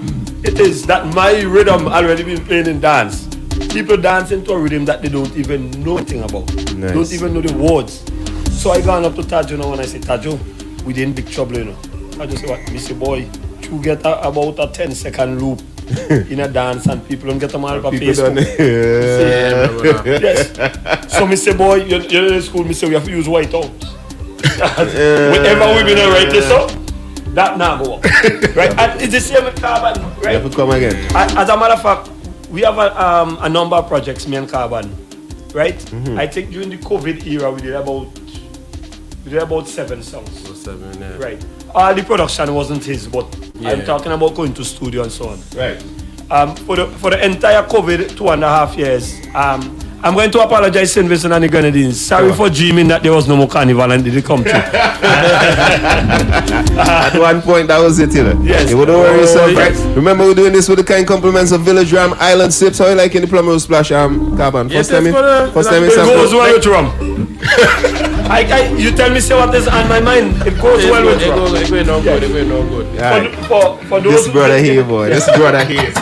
it is that my rhythm already been playing in dance. People dancing to a rhythm that they don't even know anything about. Nice. Don't even know the words. So I gone up to Tajo now and I say, Tajo, we in big trouble, you know. I just say, what? Mr. Boy, you get about a 10-second loop in a dance and people don't get them all over Facebook. Yes. So Mr. Boy, you're in school, Mr. We have to use whiteout. Whenever we're going to write this up, that now go up. Right? And it's the same with Carbon, right? You have to come again. As a matter of fact, we have a number of projects, me and Carbon, right? I think during the COVID era, we did about 7 songs. 7, yeah. Right. All the production wasn't his, but Yeah. I'm talking about going to studio and so on. Right. For the entire COVID 2.5 years, I'm going to apologize to Vincent and the Grenadines. Sorry for dreaming that there was no more carnival and did it come true. At one point, that was it, you know. Yes. You wouldn't worry yourself, yes. right? Remember, we're doing this with the kind compliments of Village Ram, Island Sips. How you like in the Plumber Splash, Carbon? Yes, First time in It goes well with rum. You tell me say what is on my mind. It goes well with rum. It goes no good. It goes no good. Right. For those This brother here, boy. This brother here.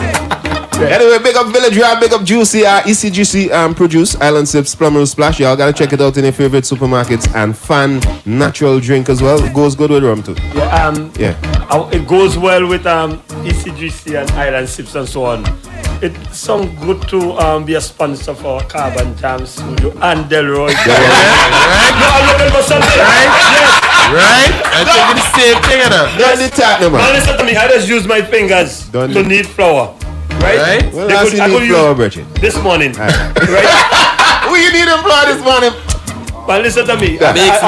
Anyway, big up Village Ram, big up Juicy, ECGC produce Island Sips, Plumber Splash. Y'all gotta check it out in your favorite supermarkets and fan natural drink as well. It goes good with rum too. It goes well with ECGC and Island Sips and so on. It sounds good to be a sponsor for Carbon JAMZ Studio and Delroy. Right? I think it's the same thing, Man, listen to me. I just use my fingers to knead flour. Right? Well, I need flour, Bridget. This morning. Right? Who you need flour this morning? Man, listen to me. Bakes.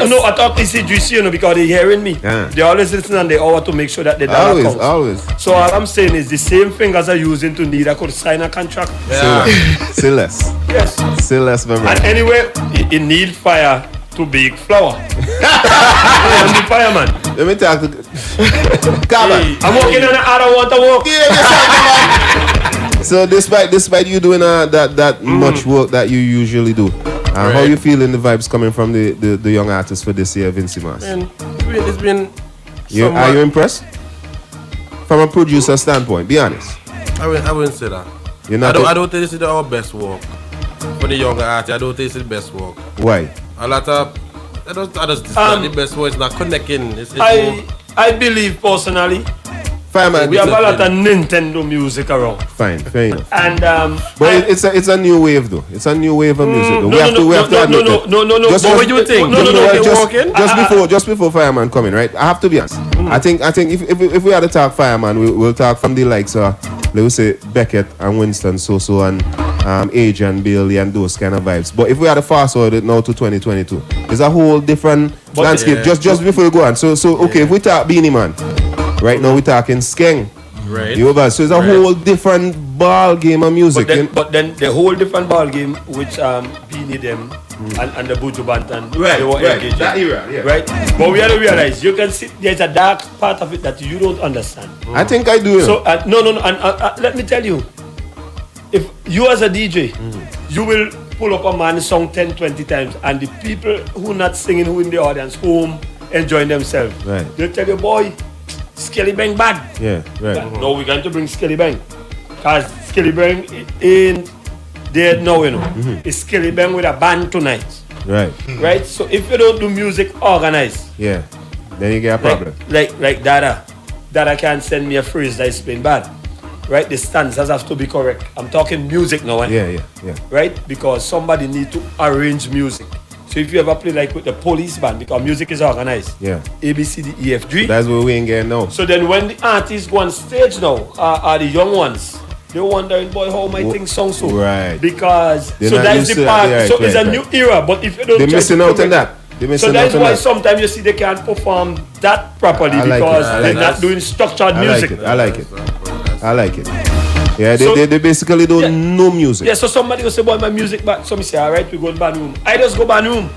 No, I talk ECGC, you know, because they're hearing me. They always listen and they always to make sure that they always. So all I'm saying is the same fingers I'm using to knead, I could sign a contract. Still less. Yes. Still less, my man. And anyway, it need fire to bake flour. I'm the fireman. Let me talk to Carbon. I'm working on it. I don't want to work. So despite you doing that much work that you usually do, how you feeling the vibes coming from the young artists for this year, Vincy Mas? It's been Are you impressed? From a producer standpoint, be honest. I wouldn't say that. I don't think this is our best work. For the younger artists, I don't think it's the best work. Why? A lot of it's not the best work. It's not connecting. I believe personally, Fireman, we have a lot of Nintendo music around. Fine, fair enough. And but it's a new wave though. It's a new wave of music. We have to admit that. No. Just what do you think? Just before Fireman coming, right? I have to be honest. I think if we had to talk Fireman, we'll talk from the likes of let's say Beckett and Winston Soso and Adrian Bailey and those kind of vibes. But if we had to fast forward it now to 2022, it's a whole different landscape. Just before you go on. So okay, if we talk Beanie Man, right now we're talking Skeng. Right. So it's a whole different ball game of music. But then the whole different ball game which Beanie them and the Buju Bantan they were engaging. That era, yeah. Right? But we have to realize you can see there's a dark part of it that you don't understand. I think I do. So no, and let me tell you, if you as a DJ, you will pull up a man's song 10-20 times and the people who not singing, who in the audience, home enjoying themselves, they'll tell you, boy, Skelly Bang bad. Yeah, right. No, we're going to bring Skelly Bang. Because Skelly Bang ain't dead now, you know. It's Skelly Bang with a band tonight. Right. Right? So if you don't do music organized, yeah, then you get a problem. Like Dada. Dada can't send me a phrase that is playing bad. Right? The stanzas have to be correct. I'm talking music now. Yeah. Right? Because somebody need to arrange music. So if you ever play like with the police band, because music is organized. Yeah. A, B, C, D, E, F, G. That's what we ain't getting now. So then when the artists go on stage now, are the young ones, they're wondering, boy, how my thing sound so? Right. Because, they're so that's the part. It's a new era, but if you don't they're missing out on that. So that's why sometimes you see they can't perform that properly because they're not doing structured music. I like it. Yeah, they basically don't know music. Yeah, so somebody will say, boy, my music back. So me say, all right, we go to band room. I just go band room.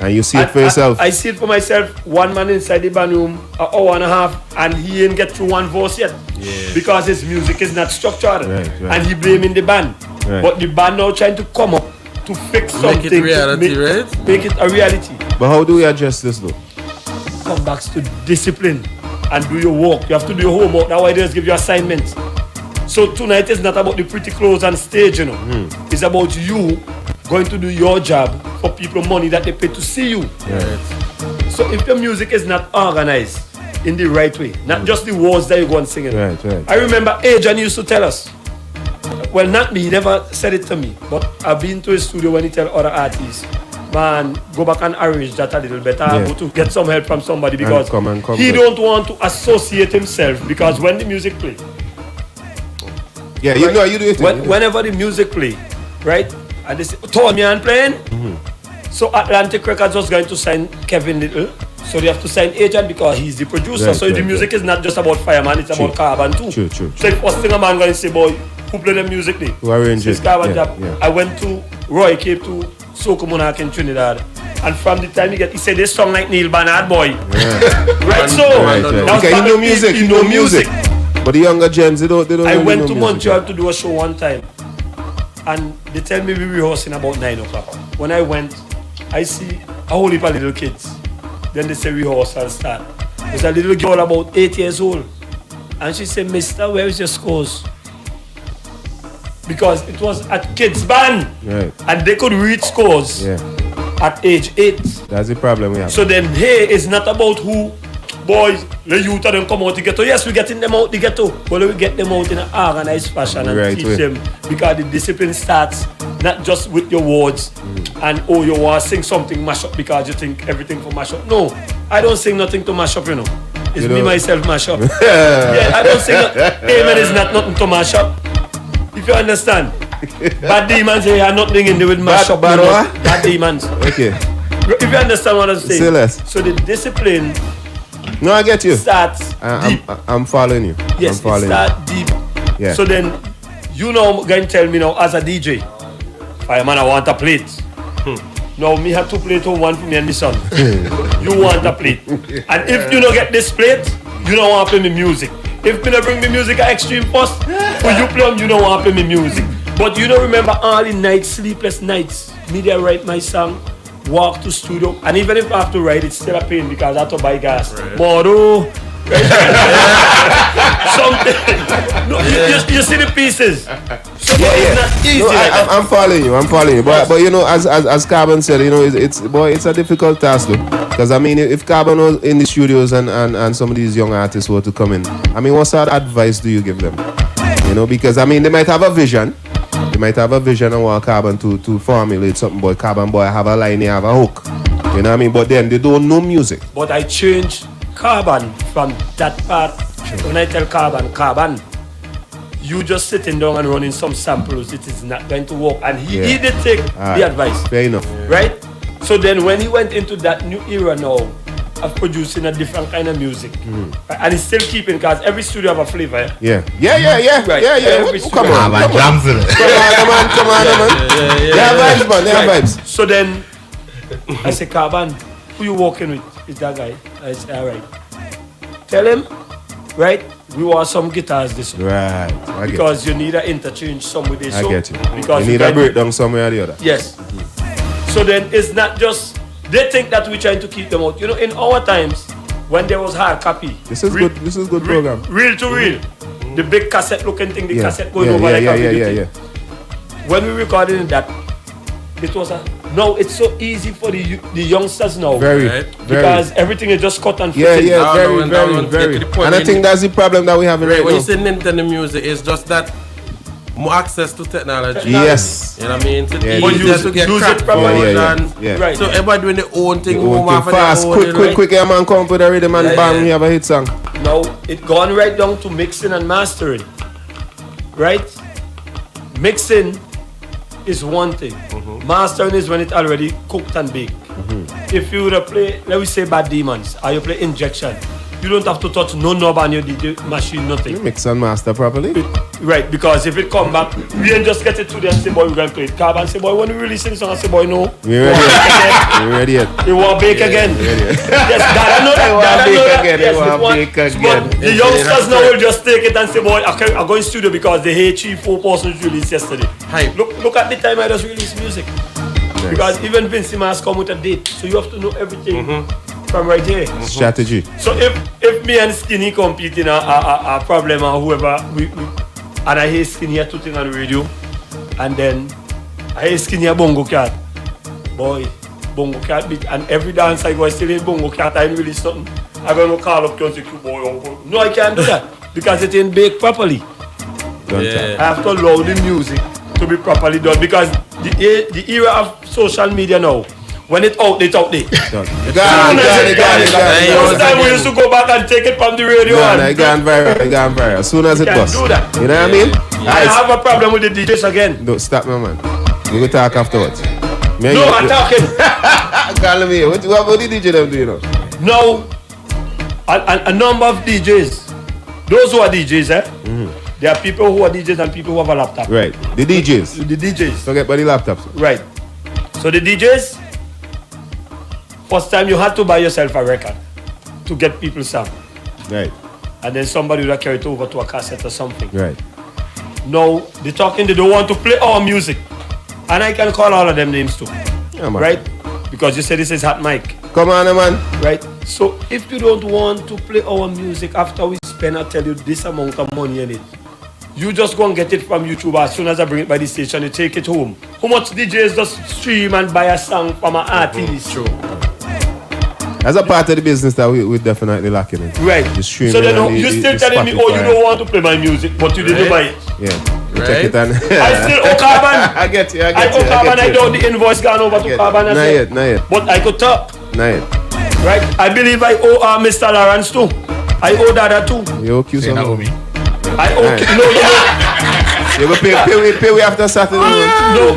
And you see it for yourself. I see it for myself. One man inside the band room, an hour and a half, and he ain't get through one verse yet. Yeah. Because his music is not structured. Right. And he blaming the band. Right. But the band now trying to come up to fix something. Make it reality, right? Make it a reality. But how do we address this though? Come back to discipline and do your work. You have to do your homework. That's why they just give you assignments. So tonight is not about the pretty clothes on stage, you know. It's about you going to do your job for people money that they pay to see you. Right. So if the music is not organized in the right way, not just the words that you go and sing it. Right. I remember Adrian used to tell us, well, not me, he never said it to me, but I've been to his studio when he tell other artists, man, go back and arrange that a little better, go to get some help from somebody, because he don't want to associate himself, because when the music play, yeah, you know you do it. Whenever the music play, right, and they say, Tony and playing, so Atlantic Records was going to sign Kevin Little, so they have to sign Agent because he's the producer. So the music is not just about Fireman, it's about Carbon too. True. So the first thing a man going to say, boy, who play the music there? Who arrange it? Carbon job. I went to Roy Cape to Soca Monarch in Trinidad. And from the time he said this song like Neil Barnard, boy. Right, so. Okay, he know music. But the younger gens, they don't I really went know to music, Montreal to do a show one time. And they tell me we rehearsing about 9 o'clock. When I went, I see a whole heap of little kids. Then they say rehearsal start. There's a little girl about 8 years old. And she said, Mister, where is your scores? Because it was at kids band. Right. And they could read scores at age 8. That's the problem we have. So then, hey, it's not about who, boys, the youth of them come out the ghetto. Yes, we're getting them out the ghetto, but we get them out in an organized fashion and teach them, because the discipline starts not just with your words and you want to sing something mash up because you think everything for mash up. No, I don't sing nothing to mash up, you know. It's me, myself, mash up. I don't sing Amen is not nothing to mash up. If you understand. Bad demons here are nothing in the with mash up. Bad demons. Okay. If you understand what I'm saying. Say less. So the discipline. No, I get you. Starts deep. I'm following you. Yes, I'm following it starts deep. Yeah. So then, you know, going to tell me now as a DJ, Fireman, I want a plate. Now, me have 2 plates, one for me and the son. You want a plate. And if you don't get this plate, you don't want to play me music. If me don't bring me music at Extreme First, for you play you don't want to play me music. But you don't remember all the nights, sleepless nights, me there write my song, walk to studio, and even if I have to write, it's still a pain because I have to buy gas. Moro, something. No, you see the pieces. So it's not easy. No, like that. I'm following you. But you know, as Carbon said, you know, it's a difficult task though. Because I mean, if Carbon was in the studios and some of these young artists were to come in, I mean, what sort of advice do you give them? You know, because I mean, they might have a vision. They might have a vision and want Carbon to formulate something, but Carbon boy have a line, they have a hook. You know what I mean? But then they don't know music. But I changed Carbon from that part. When I tell Carbon, you just sitting down and running some samples, it is not going to work. And he did take the advice. Fair enough. Right? So then when he went into that new era now of producing a different kind of music, right? And he's still keeping, because every studio have a flavor. Right. Come on, JAMZ. Come on, man. They have vibes, man. They have vibes. So then I say, Carbon, who you working with? Is that guy? I say, all right. Tell him, right? We want some guitars this way. Right. Because you need an interchange somewhere there. I get you. Because you need a breakdown somewhere or the other. Yes. So then it's not just, they think that we're trying to keep them out. You know, in our times, when there was hard copy. This is good program. Reel to reel. The big cassette looking thing, the cassette going over like a video thing. When we recorded that, it was now it's so easy for the youngsters now. Very. Because everything is just cut and fit. Very. And I think that's the problem that we have right now. When you say Nintendo music, it's just that more access to technology. Yes. You know what I mean? It's easier to get use cracked it properly. Right. So everybody doing their own thing. Fast, quick, yeah, man, come with the rhythm and bang, we have a hit song. Now, it gone right down to mixing and mastering. Right? Mixing is one thing. Mastering is when it's already cooked and baked. If you would play, let me say Bad Demons, or you play Injection, you don't have to touch no knob on your DJ machine, nothing. Mix and master properly. Right, because if it come back, we ain't just get it to them, say boy, we're gonna play it. Carbon say boy, when we release this song, I say boy, no. We're ready yet. We're ready yet. You want bake again? Yes, Dad, I know that. Dad, I know that. Yes, but the youngsters now will just take it and say, boy, I go in studio because they hate 3-4 persons released yesterday. Look at the time I just released music. Nice. Because even Vince has come with a date, so you have to know everything from right here. Strategy. So if me and Skinny compete in a problem or whoever, and I hear Skinny two things on the radio, and then I hear Skinny a bongo cat, boy, bongo cat beat, and every dance I go, I still in bongo cat, I ain't really something. I'm gonna call up Country Crew boy. No, I can't do that because it ain't baked properly. I have to allow the music to be properly done because the era of social media now, when it's out, it's out there. First time we used to go back and take it from the radio on. I gone viral. As soon as it busts. Do that. You know what I mean? I have a problem with the DJs again. No, stop my man. We will talk afterwards. No, I'm talking. Call me. What about the DJ them do, you know? No. A number of DJs. Those who are DJs, there are people who are DJs and people who have a laptop. Right. The DJs. The DJs. Forget about the laptops. Right. So the DJs, first time you had to buy yourself a record to get people sound. Right. And then somebody would have carried it over to a cassette or something. Right. Now, they don't want to play our music. And I can call all of them names too. Yeah, man. Right? Because you said this is Hot Mic. Come on, man. Right? So if you don't want to play our music after we spend, I tell you this amount of money in it, you just go and get it from YouTube. As soon as I bring it by the station, you take it home. How much DJs just stream and buy a song from an artist? True. That's a part of the business that we're definitely lacking in. Right. The streaming. So then you're still telling me, oh, you don't want to play my music, but you didn't buy it. Yeah. Right. Check it and I still owe Carbon. I get you. I owe Carbon. I know the invoice gone over to Carbon. Not yet. But I could talk. Not yet. Right. I believe I owe Mr. Lawrence too. I owe Dada too. You owe Q Say some. me. I owe Right. no. You will pay we after Saturday. No,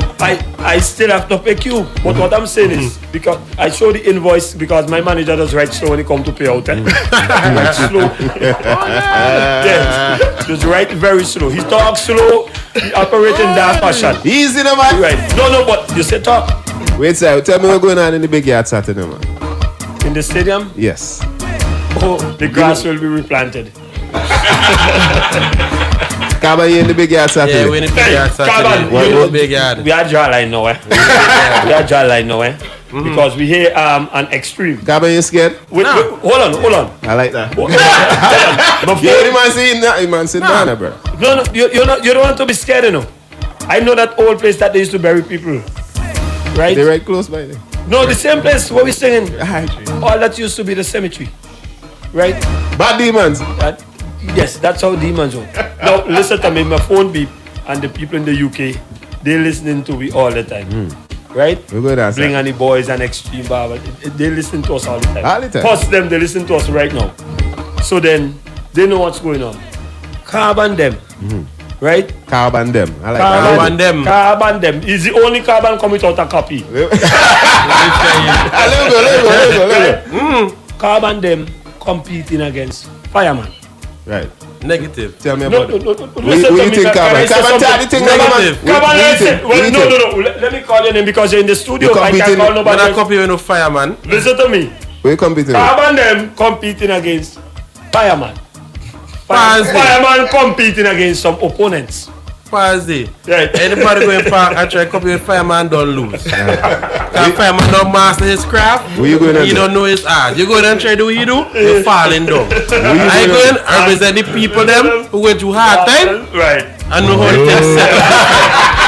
I still have to pay you. But what I'm saying is, because I show the invoice because my manager does write slow when he come to pay out. He writes slow. Yes, just write very slow. He talks slow. He operates in that fashion. Easy, no man. Right. No, but you say talk. Wait, sir. Tell me what's going on in the big yard Saturday, man. In the stadium? Yes. Oh, the grass will be replanted. Carbon, you in the big yard Saturday? Yeah, we're in the big yard Saturday. Carbon, We're in the big yard. We are drawline now, We are drawline now, Because we hear an extreme. Carbon, you scared? Wait, hold on. I like that. Hold on. Yeah, the man saying down, bro. No, you don't want to be scared, you know. I know that old place that they used to bury people, right? They're right close by there. No, the same place where we're singing. All that used to be the cemetery, right? Bad demons. Yes, that's how demons work. Now, listen to me, my phone beep, and the people in the UK, they're listening to me all the time, right? We're good at Bring any boys and Extreme Barber, they listen to us all the time. All the time. Plus them, they listen to us right now. So then, they know what's going on. Carbon them, right? Carbon them. I like Carbon them. Carbon them. Is the only Carbon come without a copy. Let go. Carbon them competing against Fireman. Right. Negative. Tell me No, about it. listen What to you me. think, Carbon? Carbon, tell the thing, Negative. Carbon, listen. Well, no. Let Let me call your name because you're in the studio. You're I can't competing call When nobody I else. copy with no fireman, Listen to me. you competing with? Carbon them competing against Fireman. Pause it. Fireman competing against some opponents. pause it. Right. Anybody going park and try to copy with fireman don't lose. Because fireman don't master his craft. Where you going to He do? don't know his art. You go and try to do what he do, you're falling down. I go and represent the people them who went through hard time Right. and know how to take set.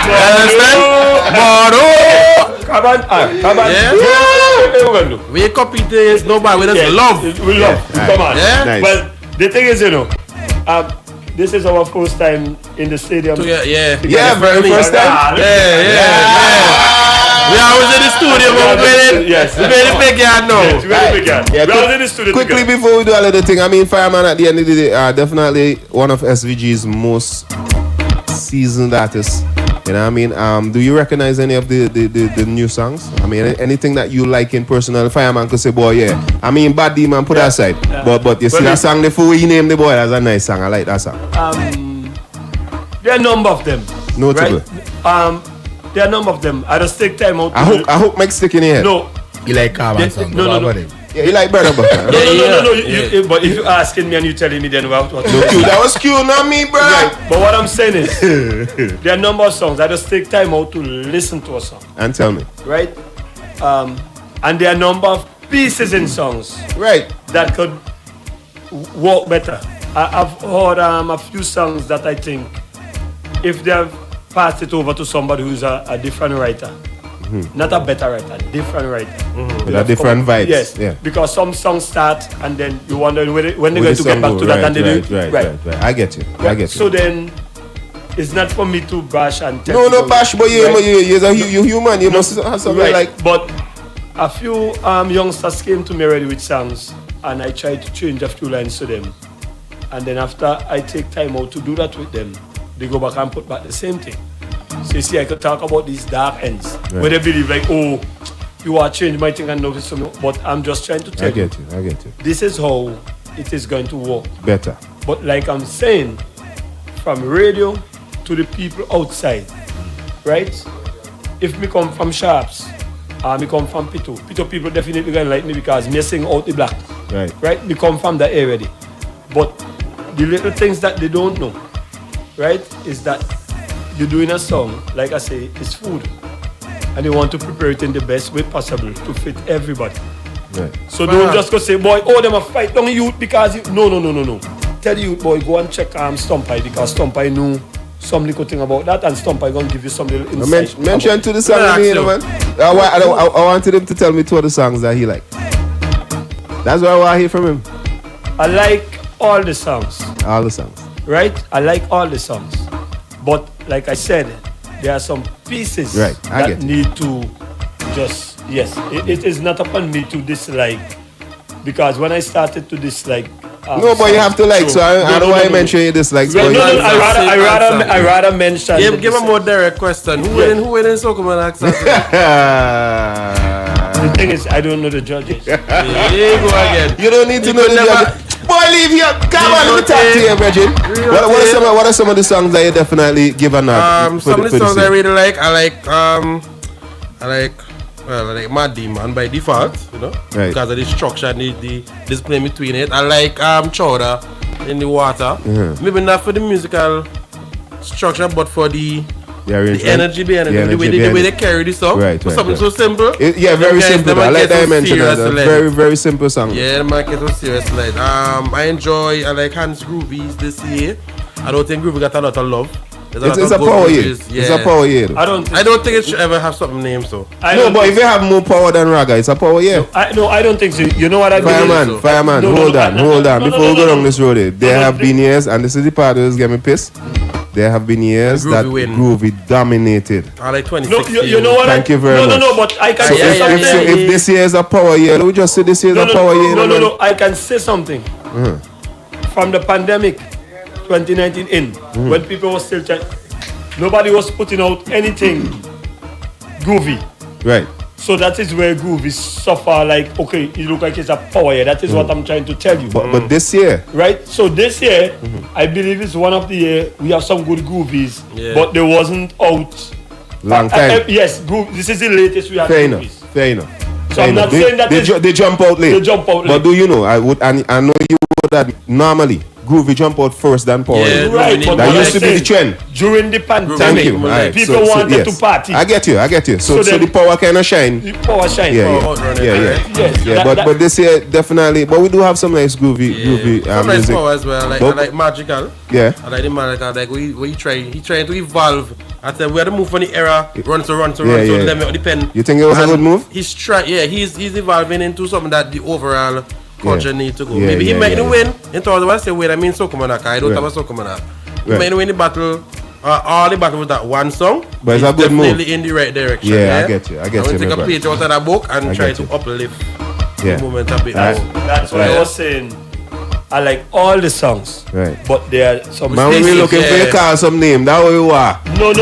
You understand? Moro! Carbon. Yeah. What we gonna do? We compete is nobody, we just Yes, love. We love. Come on. Yeah? Nice. Well, the thing is, this is our first time in the stadium. Yeah. Yeah, very first time. Yeah. We always in the studio, but we made it big yard now. Yes, very big guy. Yeah, We are in the studio quickly together. before we do all of the thing, I mean, Fireman at the end of the day are definitely one of SVG's most seasoned artists You know what I mean? Do you recognize any of the new songs? I mean, anything that you like in personal? Fireman could say, boy, yeah. I mean, Bad Demon put that aside. Yeah. But you see that song, the fool he named the boy, that's a nice song. I like that song. There are a number of them. Notable. Right? There are a number of them. I just take time out. I hope Mike stick in here. No. You like Carbon song? No. Yeah, you like Brother Butter. No. But if you're asking me and you telling me, then what? No, that was cute, not me, bro. Right. But what I'm saying is, there are a number of songs. I just take time out to listen to a song. And tell me. Right? And there are a number of pieces in songs. Right. That could work better. I've heard a few songs that I think, if they have passed it over to somebody who's a different writer, not a better writer, different writer. With a different vibes. Yes. Yeah. Because some songs start and then you wonder when they're going to get back to that and they do it. Right. I get you. I get you. So then, it's not for me to bash and tell No bash, but you're human. You must have something like. But a few youngsters came to me already with songs and I tried to change a few lines to them. And then after I take time out to do that with them, they go back and put back the same thing. So you see, I could talk about these dark ends where they believe like, oh, you are changing my thing and notice something. But I'm just trying to tell I get you. This is how it is going to work. Better. But like I'm saying, from radio to the people outside, right? If me come from Sharps, me come from Pito people definitely gonna like me because me sing out the black. Right? Me come from that area. But the little things that they don't know, right, is that you're doing a song, like I say, it's food. And you want to prepare it in the best way possible to fit everybody. Right. So don't just go say, boy, oh, them a fight down youth because you... No. Tell the youth, boy, go and check Stumpy because Stumpy knew some little thing about that and Stumpy gonna give you some little insight. Mention to the song, man. I wanted him to tell me two of the songs that he liked. That's what I want to hear from him. I like all the songs. All the songs. Right? I like all the songs. But like I said, there are some pieces that need to just, yes, it is not upon me to dislike. Because when I started to dislike... no, but you have to like, so I don't want to mention you dislike. I rather mention... Give a more direct question. Who win in Sokoman accent? The thing is, I don't know the judges. Here you go again. You don't need to know the judges. Boy, leave here. Come on, let me talk to you, Bridget. What are some of the songs that you definitely give a nod? Some of the songs I really like. I like Mad Demon by default, you know, because of the structure and the display between it. I like Chowder in the water. Maybe not for the musical structure, but for the energy behind it, the way they carry this song. Something so simple. Very simple. I like that I mentioned that. Very, very simple song. Yeah, the market was serious. Like, I like Hans Groovies this year. I don't think Groovy got a lot of love. It's a power year. Yeah. It's a power year. I don't think it should ever have something named so. But if you have more power than Raga, it's a power year. I don't think so. You know what I mean? Fireman, hold on. Before we go down this road, there have been years, and this is the part that get me pissed. There have been years that Groovy dominated. I like 2016. You know what? Thank you very much. No, but I can say something. If this year is a power year, let me just say this year is a power year. No, I can say something. From the pandemic, 2019 in, when people were still trying, nobody was putting out anything groovy. Right. So that is where Groovy suffer like, okay, it look like it's a power year. That is what I'm trying to tell you. But this year. Right? So this year, I believe it's one of the year we have some good Groovies, but they wasn't out. Long time. Yes, this is the latest we have Groovies. Fair enough. So I'm not saying that they jump out late. They jump out late. But do you know, I know you would that normally Groovy jump out first than power. Yeah, right. But that used to be the trend. During the pandemic, thank you. Right. People wanted to party. I get you. So the power kind of shine. The power shine. Yeah. But this year definitely. But we do have some nice groovy music. Nice power as well. Like, I like Magical. Yeah. I like the Magical. Like he trying to evolve. I said we had to move from the era run to limit the pen. You think it was a good move? He's evolving into something that the overall culture need to go. Maybe he might win in terms of what I say win. I mean Sokomanaka. I don't have a Sokomanaka. He might win the battle. All the battle with that one song. But it's a good move. Definitely in the right direction. Yeah, I get you. I'm going to take a page out of that book and try to uplift the moment a bit. That's what I was saying. I like all the songs. Right. But there are some. Man, we looking for you call some name. That way you are. No.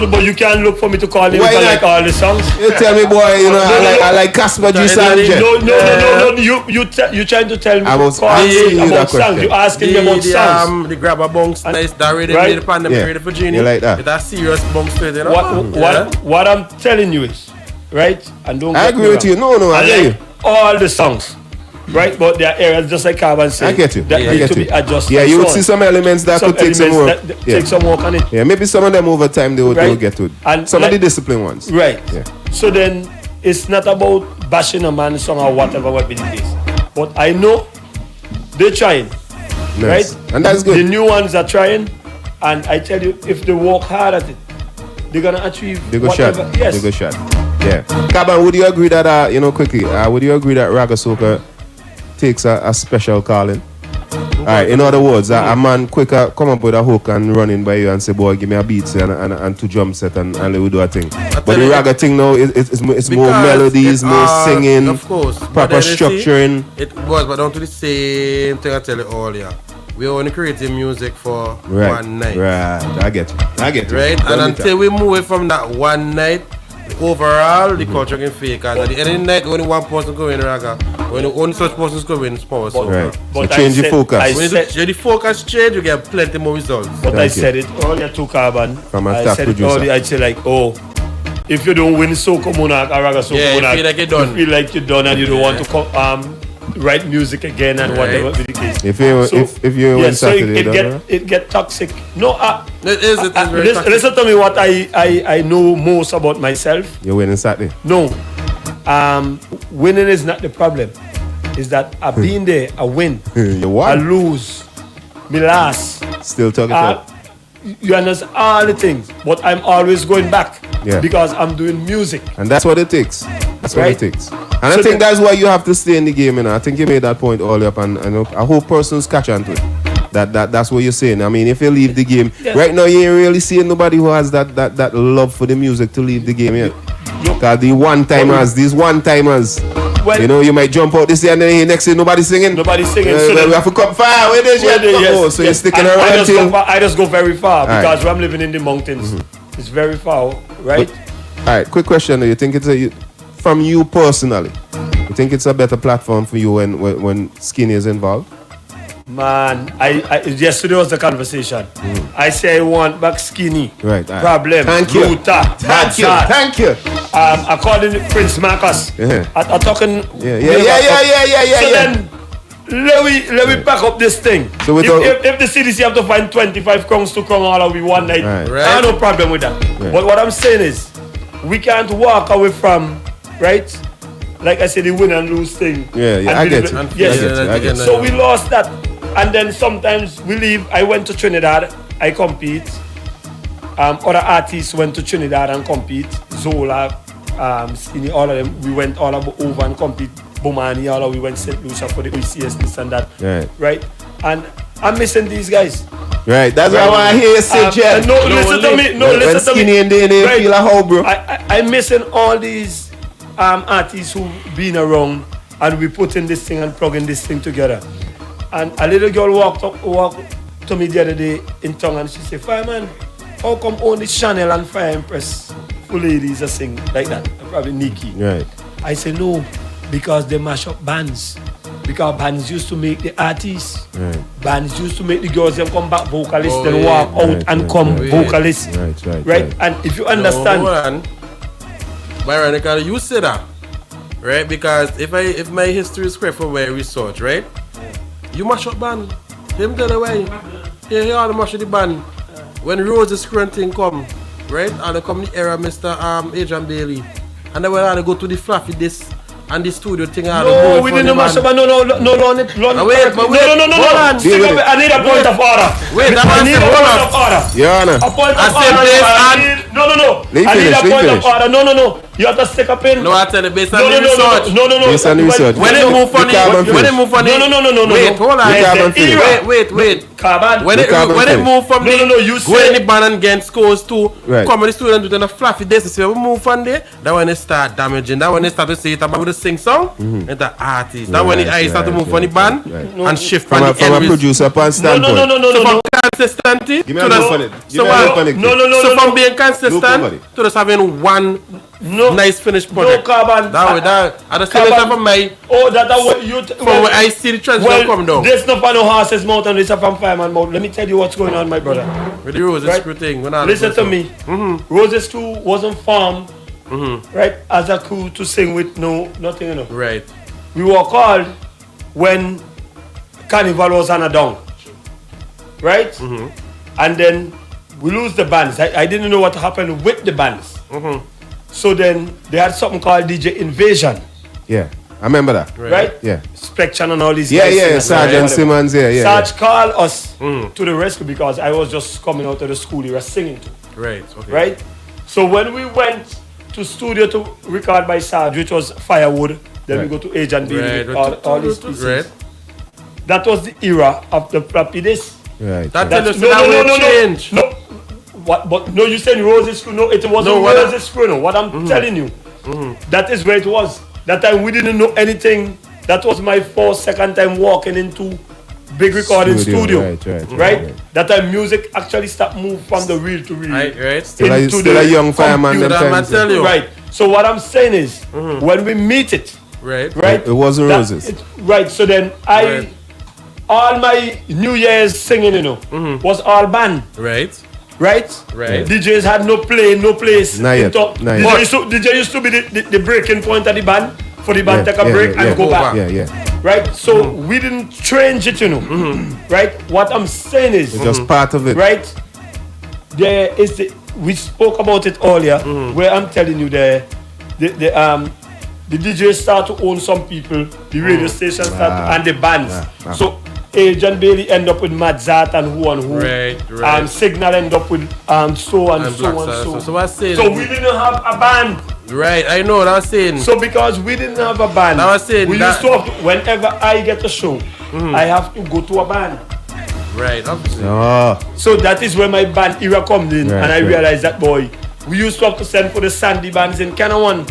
But you can't look for me to call him. Why I not? like all the songs. You tell me, boy. You know, I like Casper G. Sanchez. No. You trying to tell me? I was asking you that question. You asking me about songs. The grab a bunks, nice. That really Right? made the pandemic ready for Genie. You like that? It's a serious bunks to it, you know. What I'm telling you is, right? And don't. I agree with you. No, I get you. All the songs. Right, but there are areas just like Carbon said. I get you. That need to be adjusted. Yeah, you would see some elements that could take some work. Take some work on it. Yeah, maybe some of them over time they will get to it. And some of the disciplined ones. Right. Yeah. So then it's not about bashing a man's song or whatever what be the case. But I know they're trying. Nice. Right? And that's good. The new ones are trying, and I tell you, if they work hard at it, they're gonna achieve whatever. Yes. They go shot. Yeah. Kaban, would you agree that quickly? Would you agree that Raga Soca takes a special calling? Alright, in other words, a man quicker come up with a hook and run in by you and say, boy, give me a beat and two drum set and we do a thing. But the Raga thing now, it's more melodies, more singing, of course, proper structuring. It was, but don't do the same thing I tell you earlier. We only creating music for one night. Right, I get you. Right? And until we move away from that one night, overall, the culture can fake. And at the end of the night, only one person go in Raga. When only such persons go in Power Soca. Right. So change the focus. When the focus change, you get plenty more results. But I said it earlier to Carbon. From a I staff said producer. it earlier, I'd say like, if you don't win Soca Monarch or Raga Soca Monarch, you feel like you're done. You feel like you're done and you don't want to write music again and whatever be the case. If you win Saturday, it get toxic. No, it is very toxic. Listen to me what I know most about myself. You're winning Saturday. No. Winning is not the problem. Is that I been there, I win. You won. I lose. Me last. Still talking about. You understand all the things. But I'm always going back. Yeah. Because I'm doing music. And that's what it takes. That's what it takes. And So I think that's why you have to stay in the game, I think you made that point earlier up, and I hope persons catch on to it. That's what you're saying. I mean, if you leave the game, right now you ain't really seeing nobody who has that love for the music to leave the game yet. Because these one-timers, you might jump out this year and then next year nobody's singing. So we have to come far. Where is it? So you're sticking around until... I just go very far because I'm living in the mountains. It's very far, right? Alright, quick question. Do you think from you personally, you think it's a better platform for you when Skinny is involved? Man, yesterday was the conversation. I say I want back Skinny. Right. Problem. Thank you. Luther, Thank you. According to Prince Marcus. I'm talking. Yeah. So then, let me pack up this thing. So if the CDC have to find 25 crowns to crown all of we one night, I have no problem with that. Right. But what I'm saying is, we can't walk away from, right? Like I said, the win and lose thing. Yeah, I get it. Yes. So we lost that. And then sometimes we leave. I went to Trinidad. I compete. Other artists went to Trinidad and compete. Zola, Skinny, all of them. We went all over and compete. Bomani, all of we went St. Lucia for the OCS, this and that. Right? And I'm missing these guys. Right, that's why I want to hear you say, Jeff. No, listen to me. No, listen to me. Skinny and they feel like how, bro. I'm missing all these artists who been around and we putting this thing and plugging this thing together. And a little girl walked to me the other day in town and she said, Fireman, how come only Chanel and Fire Empress for ladies are sing like that? Probably Nikki. Right. I said, no, because they mash up bands. Because bands used to make the artists. Right. Bands used to make the girls them come back vocalists, then walk out and come vocalists. Right. And if you understand. Byron, you say that, right? Because if my history is correct from where I research, right? You mash up band. Him tell the way. Yeah, he all the mash up the band. When Rose's current thing come, right? And they come the era Mr. Adrian Bailey. And then when I go to the fluffy this and the studio thing. No, we didn't mash up. No, wait. No. I need a point of order. Wait, I need a point of order. Your Honor. A point of order. No. I need a point of order. No. You have to stick up in. No, I tell you, based on the research. No. Based on the research. When they move from No. Wait, hold on. Wait. Carbon. When it move from you go in say the band and get scores too. Right. Come on, the student do the fluffy this. So we move from there. That when they start damaging. That when they start to say it about the sing song and the artist. That when the start to move from the band and shift from the from a producer standpoint. No. From consistency Give me to a look so from being consistent to just having one nice finished project. No, Carbon. That I just say this from my. Oh, that's what you. From where I see the transition come down. This not from no horse's mouth and this is from Fireman mouth. Let me tell you what's going on, my brother. With the Roses crew thing. Listen to me. Roses crew wasn't formed, right, as a crew to sing with nothing, you know. Right. We were called when Carnival was on a down, right? And then we lose the bands. I didn't know what happened with the bands. So then they had something called DJ Invasion. Yeah, I remember that. Right? Yeah. Spectrum and all these Yeah, guys. yeah, Sergeant Simmons, yeah. Sarge called us to the rescue because I was just coming out of the school he was singing to. Right, okay. Right? So when we went to studio to record by Sarge, which was Firewood, then we go to Age and Bailey with all these pieces. Right. That was the era of the floppy disc. Right. That change. No. What? But no, you said Roses Screw. No, it wasn't Roses Screw. No, what I'm telling you, that is where it was. That time we didn't know anything. That was my second time walking into big recording studio. Right. That time music actually started move from the reel to reel. Right. Still a young fireman. I tell you. Right. So what I'm saying is, when we meet it, right. It wasn't Roses. Right. So then all my New Year's singing, you know, was all band. Right. DJs had no place. Not yet. DJ used to be the breaking point of the band for the band take a break and go back. Yeah. Right? So we didn't change it, you know. Right? What I'm saying is it's just part of it. Right? There is we spoke about it earlier, where I'm telling you the DJs start to own some people, the radio stations start and the bands. So Age and Bailey end up with Madzat and who and who. Right. Signal end up with so and so. So I saying. So we didn't have a band. Right, I know what I was saying. So because we didn't have a band, I was saying we used to have to, whenever I get a show, I have to go to a band. Right, obviously. So that is where my band era comes in, and I realized that, boy, we used to have to send for the Sandy bands in Canawan.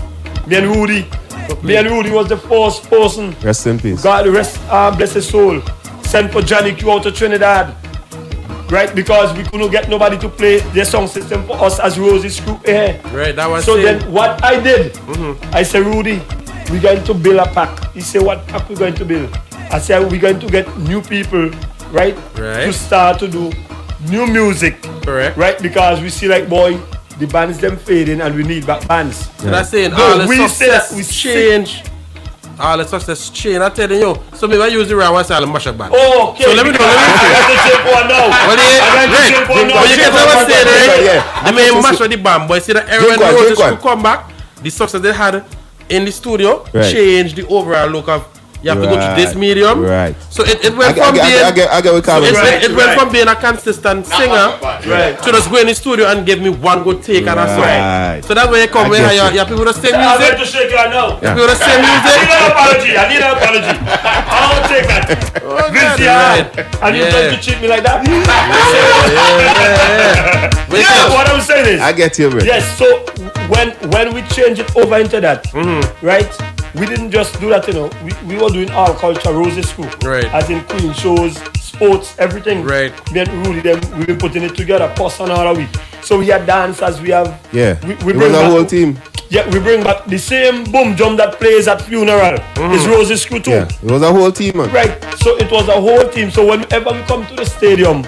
Me and Rudy. Me and Rudy was the first person. Rest in peace. God rest, bless his soul. Sent for Johnny Q out to Trinidad. Right, because we couldn't get nobody to play the song system for us as Roses Crew here. Right, that was so saying. Then what I did, I said, Rudy, we're going to build a pack. He said, what pack we going to build? I said, we're going to get new people, right? To start to do new music. Correct. Right, because we see like, boy, the bands them fading and we need back bands. So that's saying all the success we change. All the success change. I'm telling you. So maybe I use the right one side of the mashup band. Oh, okay. So let me know. I got to take one now. But you get what I'm saying, right? They may mash with the band, but see that Aaron Roses could come back. The success they had in the studio change the overall look of. You have to go to this medium. Right. So it went from being it went from being a consistent singer to just go in the studio and give me one good take and a song. So that's where you come where you have people to sing music. I'm going to shake you now. People to sing music. I need an apology. I don't take that. Vince, and you trying to cheat me like that? What I'm saying is, I get you, man. Yes. So when we change it over into that, right? We didn't just do that, you know. We were doing all culture, Roses Crew. Right. As in Queen shows, sports, everything. Right. Me and Rudy, we've been putting it together, post on all a week. So we had dancers, we have... Yeah, we bring the whole team. Yeah, we bring back the same boom drum that plays at funeral. It's Roses Crew too. Yeah, it was a whole team, man. Right, so it was a whole team. So whenever we come to the stadium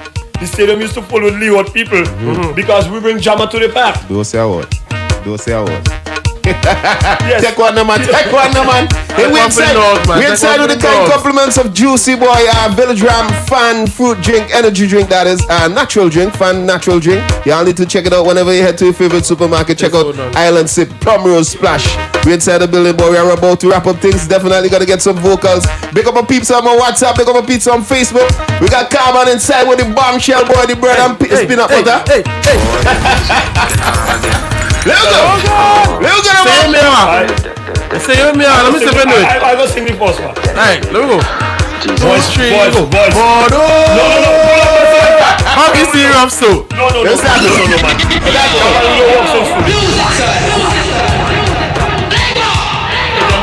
used to full with Leeward people because we bring Jammer to the park. Don't say a word. Yes. Take one, man. Hey, we inside with the kind compliments of Juicy Boy, Village Ram fan fruit drink, energy drink that is, natural drink, fan natural drink. Y'all need to check it out whenever you head to your favorite supermarket. Check out Island Sip Plum Rose Splash. We inside the building, boy. We are about to wrap up things. Definitely gotta get some vocals. Big up my peeps on my WhatsApp. Big up my peeps on Facebook. We got Carbon inside with the bombshell boy, the bread and peanut butter. Let's go. Say me out. Say me out. Let me see if I know it. I go sing the first one. Alright, let me go. Boys, go. boys. Modo. No. How is the rough so? No, man.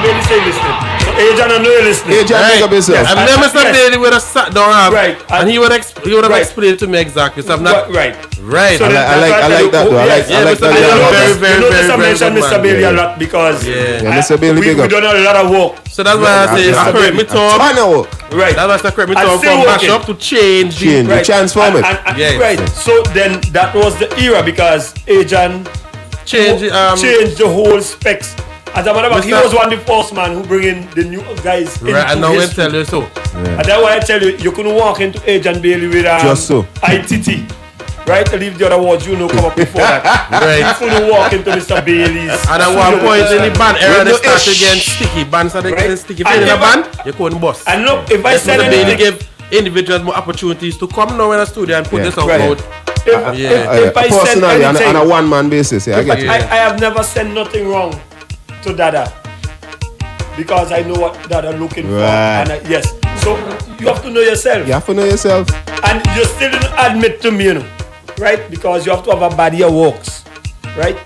Bailey say listening. So Agent and Noel listening. Agent, make up yourself. And then Mr. Bailey would have sat down and he would have Right. explained to me exactly. So I'm not Right. right. I like that though. I like Mr. that. Bailey, You very notice I mentioned good Mr. man. Bailey a lot because Mr. Bailey, we big up. done a lot of work. So that's why I say Mr. correct me Tom. I know. Right. That's why I correct me And Tom still from mash working. up to change. Change, transform it. Yes. Right. So then that was the era because Agent Change changed the whole specs. As a matter of fact, he Mr. was one of the first man who bring in the new guys into Right, and now we history. tell you so. And that's why I tell you, you couldn't walk into Agent Bailey with Just so. ITT. Right? To leave the other words, you know, come up before that. Right. You couldn't walk into Mr. Bailey's. And at one point in the band era, they no started ish. getting sticky. Bands started getting Right. sticky. If And you're in a never- band, you couldn't bust. And look, if I said Mr. Bailey anything, gave individuals more opportunities to come now in a studio and put Yeah. this out Right. loud. if I said Personally, on anything, a one-man basis, I get it. I have never said nothing wrong to Dada. Because I know what Dada looking for. Right. And yes. So you have to know yourself. You have to know yourself. And you still didn't admit to me, you know, right? Because you have to have a body of works, right?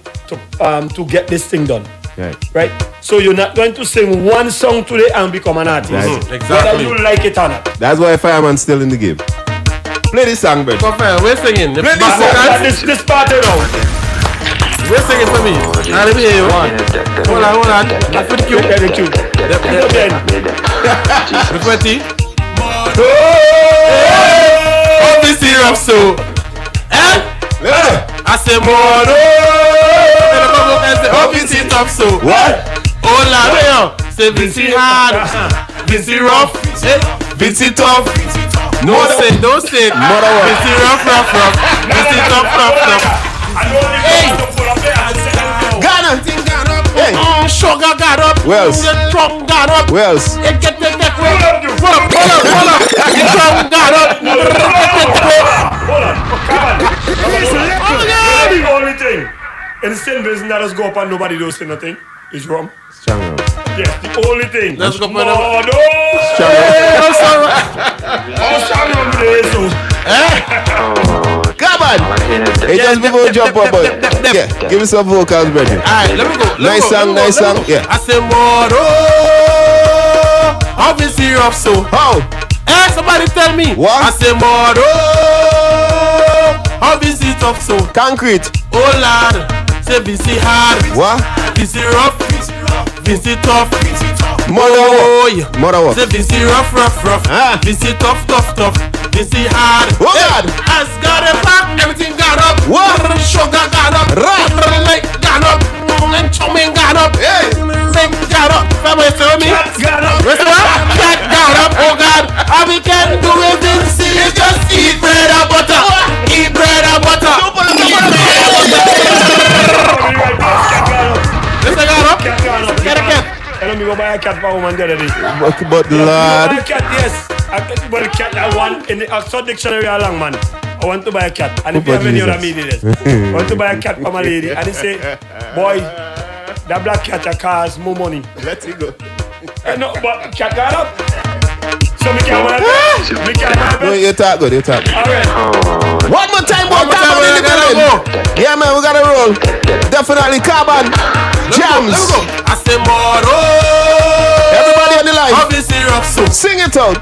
To get this thing done. Right. Right? So you're not going to sing one song today and become an artist. Right. Whether Exactly. you like it or not. That's why Fireman's still in the game. Play this song, bro. Come on, we're singing. The Play back this song. vocals, This party now. we're singing for me. Let me hear you. Hold on. That's for the cue. Very cute. The 20. This syrup so. Eh? I say more. This it up so. What? Oh la, say this hard. This rough. This tough. No say, don't say. Mother what? This rough. This tough. Hey. Ghana. Hey. Sugar got up. Wells. The drum got up. Wells. It get hold up. The drum got up. Hold on. Come on. The only thing in the same business that us go up and nobody don't say nothing is wrong. Strong round. Yes, the only thing. Let's go for No, them. no. Strong round. Oh, strong round today, so. Come on. Hey, just before we jump up, but yeah, give me some vocals, brother. Alright, let me go. Nice song, nice song. Yeah. I say more. I'll be serious so. How? Eh, somebody tell me. What? I say more. I'll be sit up so. Concrete. Oh lad, say busy hard. What? Busy rough. Busy tough. Mother Oh, what? yeah. Mother what? Say busy rough. Ah. Busy tough. Busy hard. Oh, God. Has got a back, everything got up. What? Sugar got up. Right. Like got up. And chumming got up. Hey. Ring got up. Family tell me. Got up. Listen up. Cat got up. Oh God. All we can do is just eat bread and butter. Eat bread and butter. Listen, got up. Get a cat. I don't go buy a cat for a woman the other day. But Buy lad. a cat, yes. But a cat I want in the Oxford Dictionary along, man. I want to buy a cat. And if you have any other meaning, I want to buy a cat for my lady. And they say, boy, that black cat costs more money. Let it go. No, but cat got up. So me can't buy a pet. Me can't buy a No, pet. you talk good, you talk. Alright. One more time, boy. One more time, Carbon in the we gotta building. Yeah, man, we gotta roll. Definitely Carbon. Jams. Let me go. I say more. Everybody on the line. I'll be serious so. Sing it out.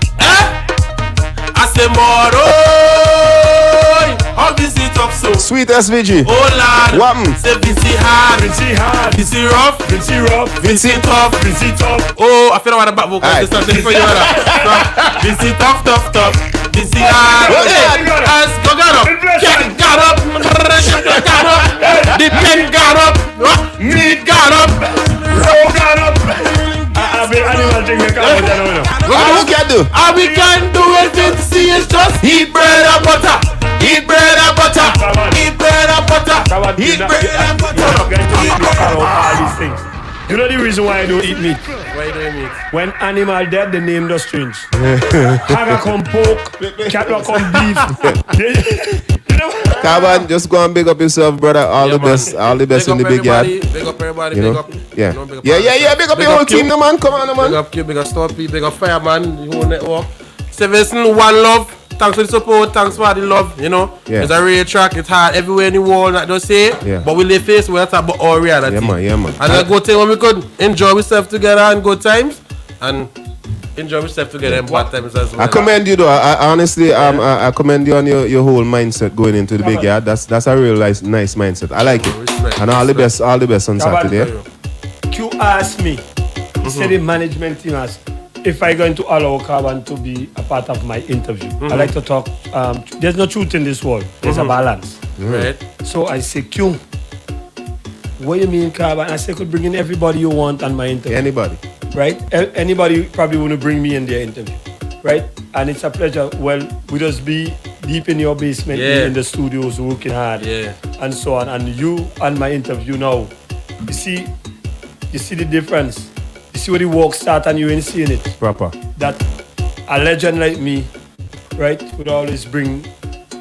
I say more. I'll be sit up so. Sweet SVG. Oh lad. Whappen. Say busy hard. Vincy hard. Busy rough. Vincy rough. Busy tough. Vincy tough. Oh, I feel like the back vocal Aight. is something for you. Busy tough. Busy hard. Okay. As go got up. Cat got up. Sugar got up. The pen got up. Meat got up. Row got up. I've been animal thing. What we can do? All we can do is is just eat bread and butter. Eat bread and butter. Eat bread and butter. Eat bread and butter. All these things. You know the reason why I don't eat meat? Why do you mean? When animal dead, the name does strange. Hagga come pork, cat will come beef. You Carbon, just go and big up yourself, brother. All the best in the big yard. Big up everybody, You big know? up. Yeah. You know, big up Yeah. Big up your whole team, no man. Come on, no man. Big up Q, big up Stoppy, big up Fireman, the whole network. Stevenson, one love. Thanks for the support, thanks for the love, you know. Yeah. It's a real track, it's hard everywhere in the world, not just say. Yeah. But we live face, we're talking about our reality. Yeah, man. And a good thing when we could enjoy ourselves together and good times and enjoy ourselves together in bad times as well. I commend you though. I honestly, I commend you on your whole mindset going into the big yard. That's a real nice mindset. I like it. Respect, And all the best on Saturday. Q asked me, he said the management team asked if I going to allow Carbon to be a part of my interview. I like to talk. There's no truth in this world. There's a balance. Right. So I say, Q, what you mean, Carbon? I say, I could bring in everybody you want on my interview. Anybody. Right? Anybody probably want to bring me in their interview. Right? And it's a pleasure. Well, we just be deep in your basement, in the studios, working hard, and so on. And you on my interview now, you see the difference. You see where the work start and you ain't seeing it. Proper. That a legend like me, right, would always bring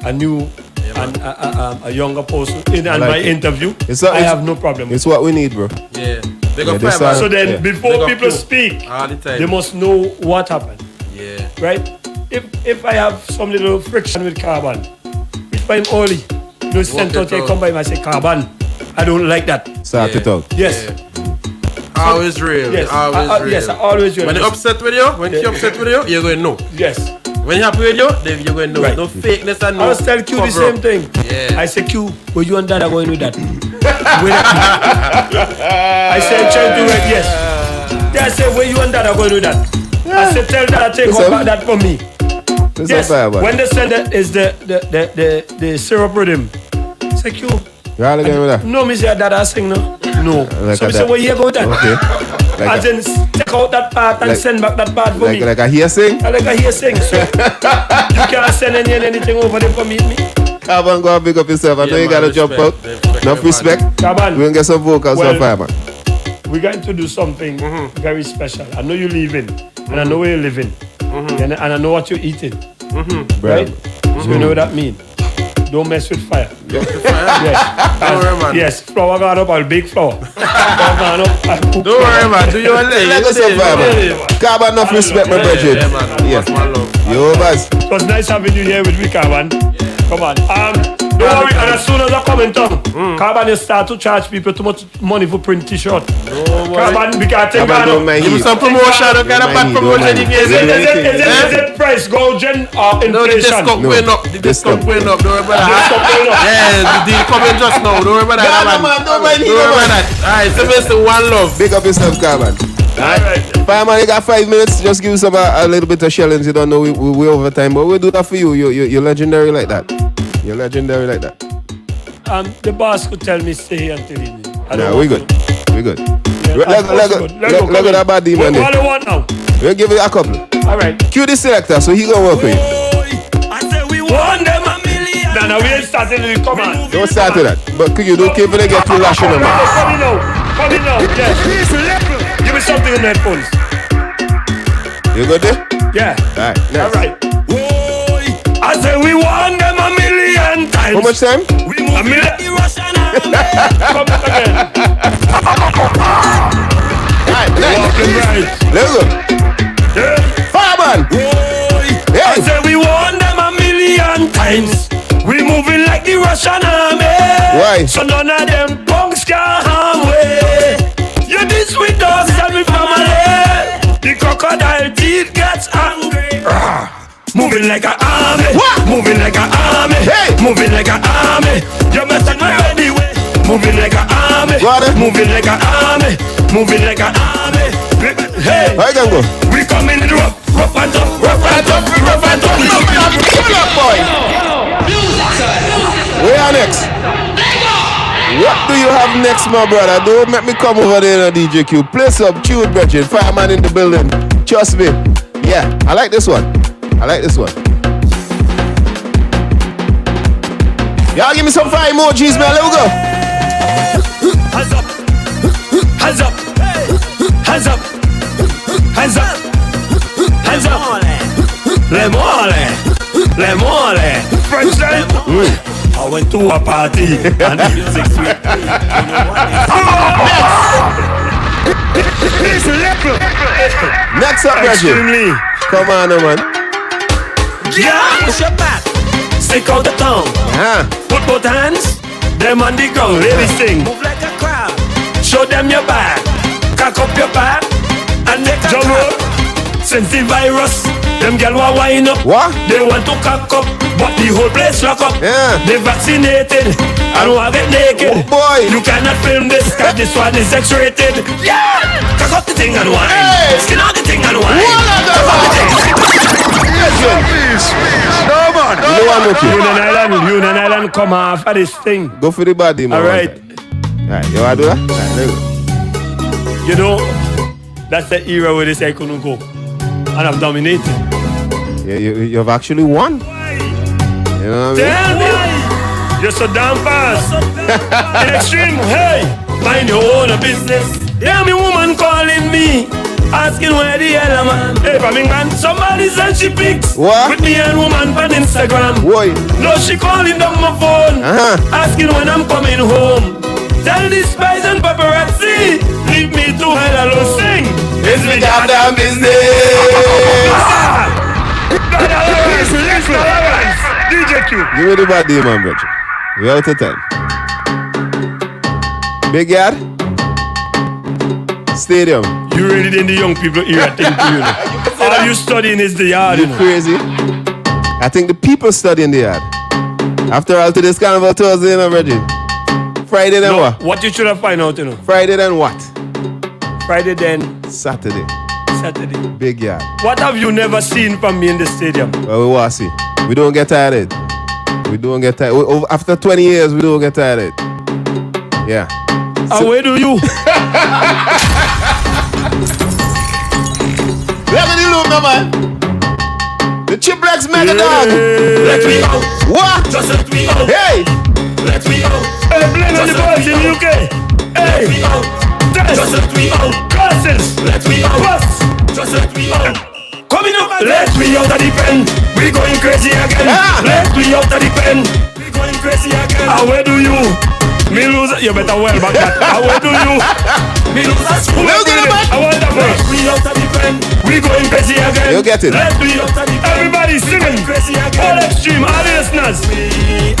a new and a younger person in on my interview. I have no problem with It's what we need, bro. Yeah. Big up this Fireman. So then before Big up people Q. speak, All the time. they must know what happened. Yeah. Right? If I have some little friction with Carbon, if I'm early, no send out here, come by him and say, Carbon, I don't like that. Start it out. Yes. Always real. Yes. Always real. Yes, always real. When you're upset with you, you're going to know. Yes. When you're happy with you, then you're going to know. Right. No fakeness and no. I was telling Q the cover same up. thing. Yeah. I say, Q, were you and Dad are going with that? I said, trying to wait, yes. Then I said, where you and Dad are going with that? I said, tell Dad to take Listen. back that for me. Listen, Yes. Fireman. When they said that is the syrup rhythm. I said, Q. You all again with that? No, me say Dad I sing no. No. Like So a I said, that. where you go with that? Okay. As in, take out that part and Like- send back that part for me. Like a hear sing? I like I hear sing, so you can't send anything over there for me. Carbon, go and big up yourself. I know you gotta jump out. Enough respect. Carbon, We're gonna get some vocals Well, on Fireman. we're going to do something very special. I know you're leaving, and I know where you're living, and I know what you're eating, right? So you know what that means. Don't mess with fire. Don't Yes. worry, man. Yes, flour gone up, I'll bake flour. Flour gone up, I'll cook Don't worry, man. Do your thing. Let us have Fireman. Carbon, enough respect, my brethren. Yeah, man. Yeah. That's my love. Yo, Baz. It was nice having you here with me, Carbon. Come on. Don't worry, and as soon as I come in town, Carbon, you start to charge people too much money for print t-shirt. Carbon, we can't take Carbon, that don't up. mind Give me you. some promotion. What kind of Don't bad mind you, promotion don't you mind give you. Is it price gouging or No, the inflation? discount going up. The discount going up. Don't worry about that. Discount going up. Yeah, the deal coming just now. Don't worry about that, No, man, don't mind Don't you, worry man. about that. Alright, so Mr. One Love. Big up yourself, Carbon. Alright. Fireman, you got 5 minutes. Just give us a little bit of challenge. You don't know we over time, but we'll do that for you. You're legendary like that. You're legendary like that. The boss could tell me stay here until evening. Nah, we good. We good. Yeah, Let go that bad demon. What do you want now? We'll give you a couple. Alright. Cue the selector, so he gonna work with you. I say we want them a million. Now we ain't starting with come on. Don't start with that. But could you don't keep it get too rational, man. Come in now. Come in now. Yes. Give me something in the headphones. You good there? Yeah. Alright, next. Alright. I say we want them a million times. How much time? We move A million. like the Russian army. Come back again. Alright, next. Walking right. Let's go. Yeah. Fireman! I Hey! say we want them a million times. We moving like the Russian army. Why? So none of them punks can harm we. You this with us and we family. The crocodile teeth gets angry. Moving like an army. What? Moving like an army. Hey! Moving like an army. You messing my ready way. Moving like an army. Brother. Moving like an army. Moving like an army. Hey. How you gonna go? We coming rough, rough and tough, rough and tough, rough and tough. Pull up, boy! Where are next? What do you have next, my brother? Don't make me come over there in a DJ Q. Play some tune, Bridget. Fireman in the building. Trust me. Yeah, I like this one. I like this one. Y'all give me some fire emojis, man. Let me go. Hands up, hands up, hands up, hands up, hands up. Le mole, French time. I went to a party and the music sweet. Next up, Reggie. Extremely. Come on, man. Yeah, push your back. Stick out the tongue. Put both hands. Them on the ground. Ladies sing. Move like a crowd. Show them your back. Cock up your back. And make a jump. Since the virus, them girl want wind up. What? They want to cock up, but the whole place lock up. Yeah. They vaccinated. I don't want to get naked. Oh boy. You cannot film this, cause this one is X-rated. Yeah. Cock up the thing and wine. Hey. Skin out the thing and wine. Cock up the thing. No, man. You know what, Mookie? Union Island come off of this thing. Go for the body, man. Alright. Alright, you want to do that? Alright, let go. You know, that's the era where they say I couldn't go. And I've dominated. Yeah, you've actually won. You know what I mean? Tell me! You're so damn fast. In extreme, hey! Mind your own business. Hear me woman calling me. Asking where the hell am I? Hey, coming man, somebody said she pics. What? With me and woman on Instagram. Boy. No, she calling down my phone. Asking when I'm coming home. Tell the spies and paparazzi. Leave me to hell alone sing. It's me goddamn business. DJ Q. Give me the body, man, bro. We out of time. Big yard. Stadium. You really in the young people era thing to you know. All you studying is the yard, you know. Crazy. I think the people studying the yard. After all, today's Carnival Thursday, you know, Reggie. Friday then what? What you should have find out, you know. Friday then what? Friday then Saturday. Saturday. Big yard. What have you never seen from me in the stadium? Well, we want to see. We don't get tired. We don't get tired. After 20 years, we don't get tired. Yeah. And where do you? Look at the look, no man. The Chiplets mega dog. Let me out. What? Just let me out. Hey. Let me out. Hey, blame on the boys in the UK. Hey. Let me out. Just let me out. Classes. Let me out. Bus. Just let me out. Coming up. Let me out of the pen. We going crazy again. Let me out of the pen. We going crazy again. And where do you? Me lose. You better well back that. And where do you? Me lose a school. Look at the back. I want that verse. We out of the pen. We going crazy again. You get it. Let me out of the pen. Everybody singing. Crazy again. All extreme. All listeners.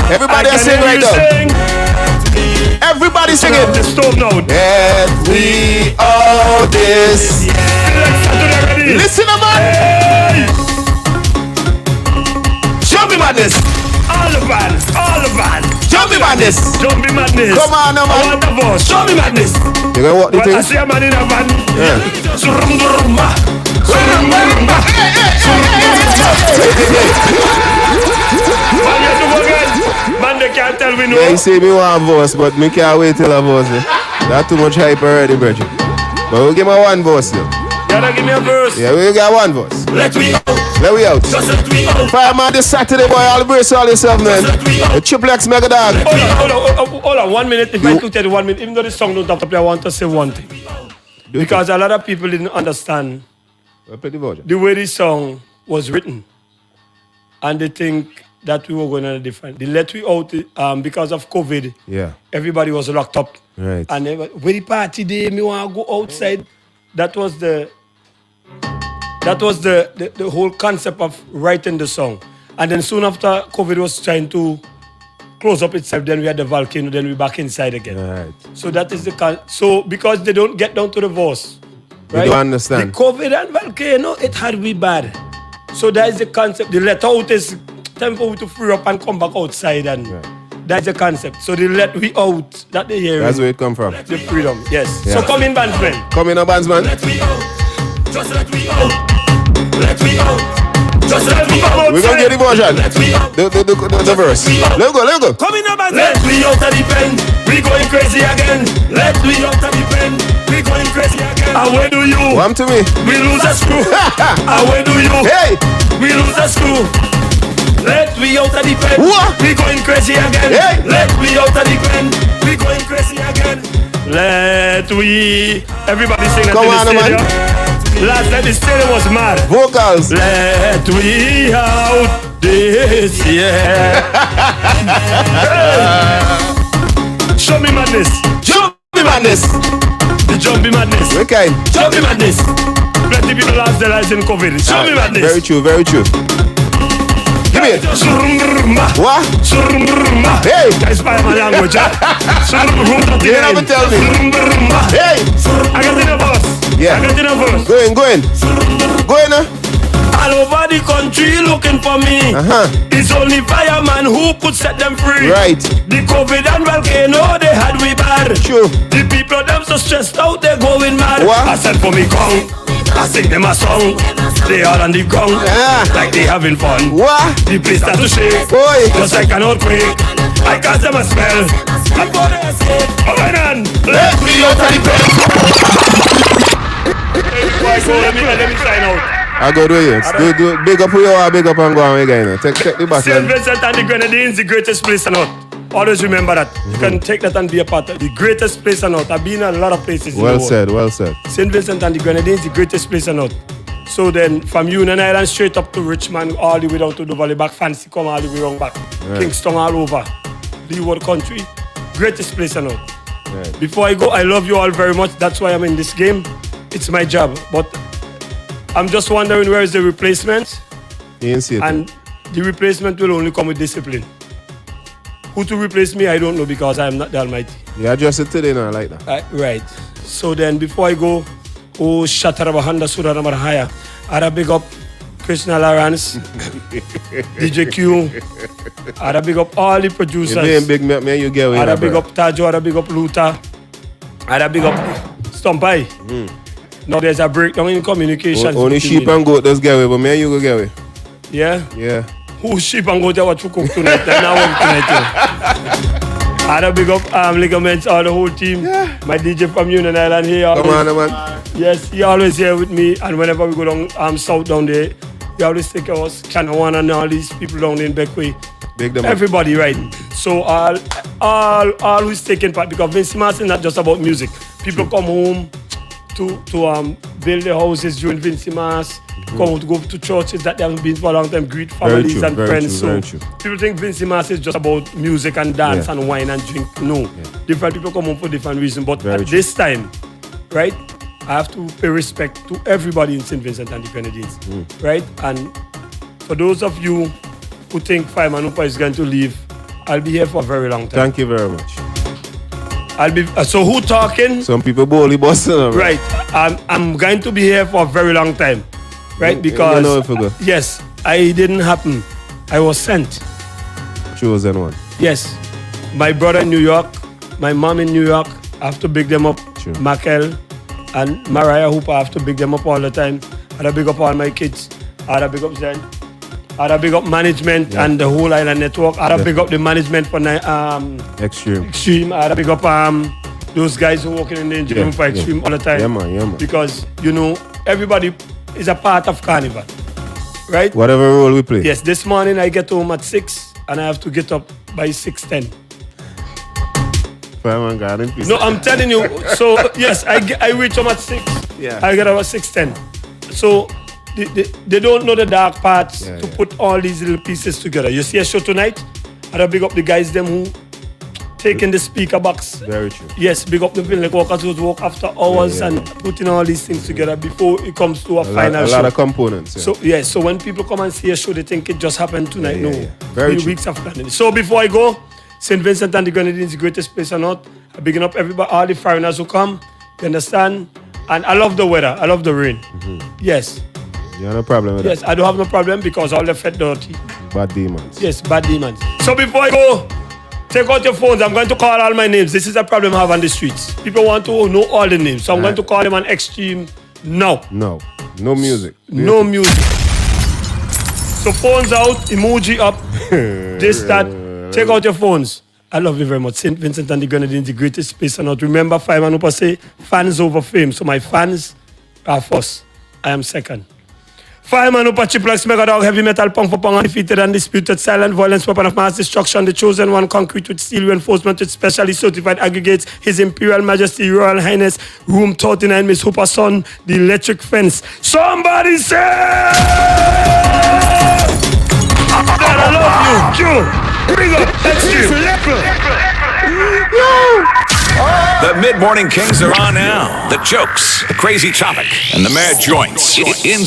Everybody is singing right now. Everybody singing. The stove now. Get we all this. Listen, man. Hey. Jumpy madness. All the van. All the van. Jumpy madness. Jumpy madness. Come on, no, I man. want the voice. Show me madness. You gonna walk the But I thing? see a man in a van. Yeah. Surumba. Surumba. Man, you have to go again. Man, they can't tell me no. Yeah, you see me one voice, but me can't wait till a voice. That's too much hype already, Bridget. But we'll give me one voice, though. You gotta give me a verse. Yeah, we got one voice. Let me out. Let we out. Just let me out. Fireman this Saturday, boy. All brace all yourself, man. The Triplex Mega Dog. Hold on, 1 minute. If I could tell you 1 minute, even though the song don't have to play, I want to say one thing. Because a lot of people didn't understand Play the version. the way this song was written. And they think that we were going on a different. They let we out because of COVID. Yeah. Everybody was locked up. Right. And when the party day, me want to go outside. That was the whole concept of writing the song. And then soon after COVID was trying to close up itself, then we had the volcano, then we back inside again. Right. So that is so because they don't get down to the verse. Right? You don't understand. The COVID and volcano, it had we bad. So that is the concept. The let out is time for we to free up and come back outside, and that's the concept. So the let we out, that they hear. That's where it come from. The freedom, yes. Yeah. So come in, bandsman. Come in, bandsman. Let me out. Just let me out. Let me out. Just let me out. We're gonna get the version. Let me out. The verse. Let go. Come in, bandsman. Let me out of the pen. We going crazy again. Let me out of the pen. We going crazy again. And where do you? Come to me. We lose a screw. And where do you? Hey. We lose a screw. Let me out of the pen. What? We going crazy again. Hey. Let me out of the pen. We going crazy again. Let we. Everybody sing that Come in on, the man. stadium. Last night the stadium was mad. Vocals. Let we out. this, yeah. Show me madness. Jump me madness. The jumpy madness. Okay. Jumpy madness. Plenty people lost their lives in COVID. Show me madness. Very true, very true. Give me it. What? Hey. That's my language. You didn't have to tell me. Hey. I got in a verse. Yeah. I got in a verse. Go in. Go in. All over the country looking for me. It's only fireman who could set them free. Right. The COVID and volcano, they had we bad. True. The people them so stressed out, they going mad. What? I said for me come, I sing them a song. They all on the ground, like they having fun. What? The place start to shake, Boy. just like an earthquake. I cast them a spell. I go they escape. Alright on, let me out of the bed. Let me sign out. I go do it. Do big up who you are, big up and go on again. Take the bus. St. Vincent and the Grenadines, the greatest place on earth. Always remember that. You can take that and be a part of the greatest place on earth. I've been in a lot of places. Well said, well said. St. Vincent and the Grenadines, the greatest place on earth. So then, from Union Island straight up to Richmond, all the way down to the Valley back, Fancy come all the way round back. Right. Kingston all over. Leeward country, greatest place on earth. Right. Before I go, I love you all very much. That's why I'm in this game. It's my job. But I'm just wondering where is the replacement? You didn't see it. And the replacement will only come with discipline. Who to replace me, I don't know because I am not the Almighty. You address it today now, I like that. Right. So then before I go, Shatarabahanda Suramarahaya, I'd big up Krishna Lawrence, DJ Q, I'd big up all the producers. You're being big, man, you get away. I'd big up Tajo, I'd big up Luta, I'd big up Stompai. Now there's a breakdown in communications. Only sheep and goat does get away, but me and you go get away. Yeah? Yeah. Who sheep and goat what you cook tonight? Then I want tonight. I'd big up Ligaments, all the whole team. Yeah. My DJ from Union Island here. Come on, man. Yes, he always here with me, and whenever we go down south down there, he always take us, Chanawan and all these people down in Beckway. Big them everybody, right? So all who's taking part, because Vince Mars is not just about music. People come home to build their houses during Vince Mars, come to go to churches that they haven't been for a long time, greet families and friends. So people think Vince Mars is just about music and dance and wine and drink. No, different people come home for different reasons. But at this time, right? I have to pay respect to everybody in St. Vincent and the Grenadines, right? And for those of you who think Fireman Upa is going to leave, I'll be here for a very long time. Thank you very much. I'll be so who talking? Some people boldly busting. Right. I'm going to be here for a very long time, right? Because you know if you go. Yes, I didn't happen. I was sent. Chosen one. Yes, my brother in New York, my mom in New York. I have to big them up. True. Makel and Mariah Hooper, I have to big them up all the time. I big up all my kids. I big up Zen. I big up management and the whole Island Network. I big up the management for Extreme. I big up those guys who working in the engineering for Extreme all the time. Yeah, man. Because everybody is a part of Carnival, right? Whatever role we play. Yes. This morning I get home at 6 and I have to get up by 6:10. Fireman God in peace. No, I'm telling you. So yes, I reach home at 6. Yeah. I get up at 6:10. So they don't know the dark parts to put all these little pieces together. You see a show tonight? I big up the guys them who taking the speaker box. Very true. Yes, big up the like workers who work after hours and putting all these things together before it comes to a final show. A lot of components. Yeah. So when people come and see a show, they think it just happened tonight. No, Very 3 weeks of planning. So before I go, St. Vincent and the Grenadines is the greatest place on earth. I'm bigging up everybody, all the foreigners who come. You understand? And I love the weather. I love the rain. Yes. You have no problem with that? Yes, I don't have no problem because all the fed dirty. Bad demons. Yes, bad demons. So before I go, take out your phones. I'm going to call all my names. This is a problem I have on the streets. People want to know all the names. So I'm going to call them on Extreme now. No music. No music. So phones out, emoji up, this, that. Take out your phones. I love you very much. St. Vincent and the Grenadines, the greatest place on earth. Remember, Fireman Upa say, fans over fame. So my fans are first. I am second. Fireman Upa, Chiplax, Mega Dog, Heavy Metal, Punk for Punk, Undefeated, Undisputed, Silent Violence, Weapon of Mass Destruction, The Chosen One, Concrete with Steel Reinforcement with Specially Certified Aggregates, His Imperial Majesty, Royal Highness, Room 39, Miss Hooper Son, The Electric Fence. Somebody say! Bring up extreme. The Mid-Morning Kings are on now. The jokes, the crazy topic, and the mad joints. Inside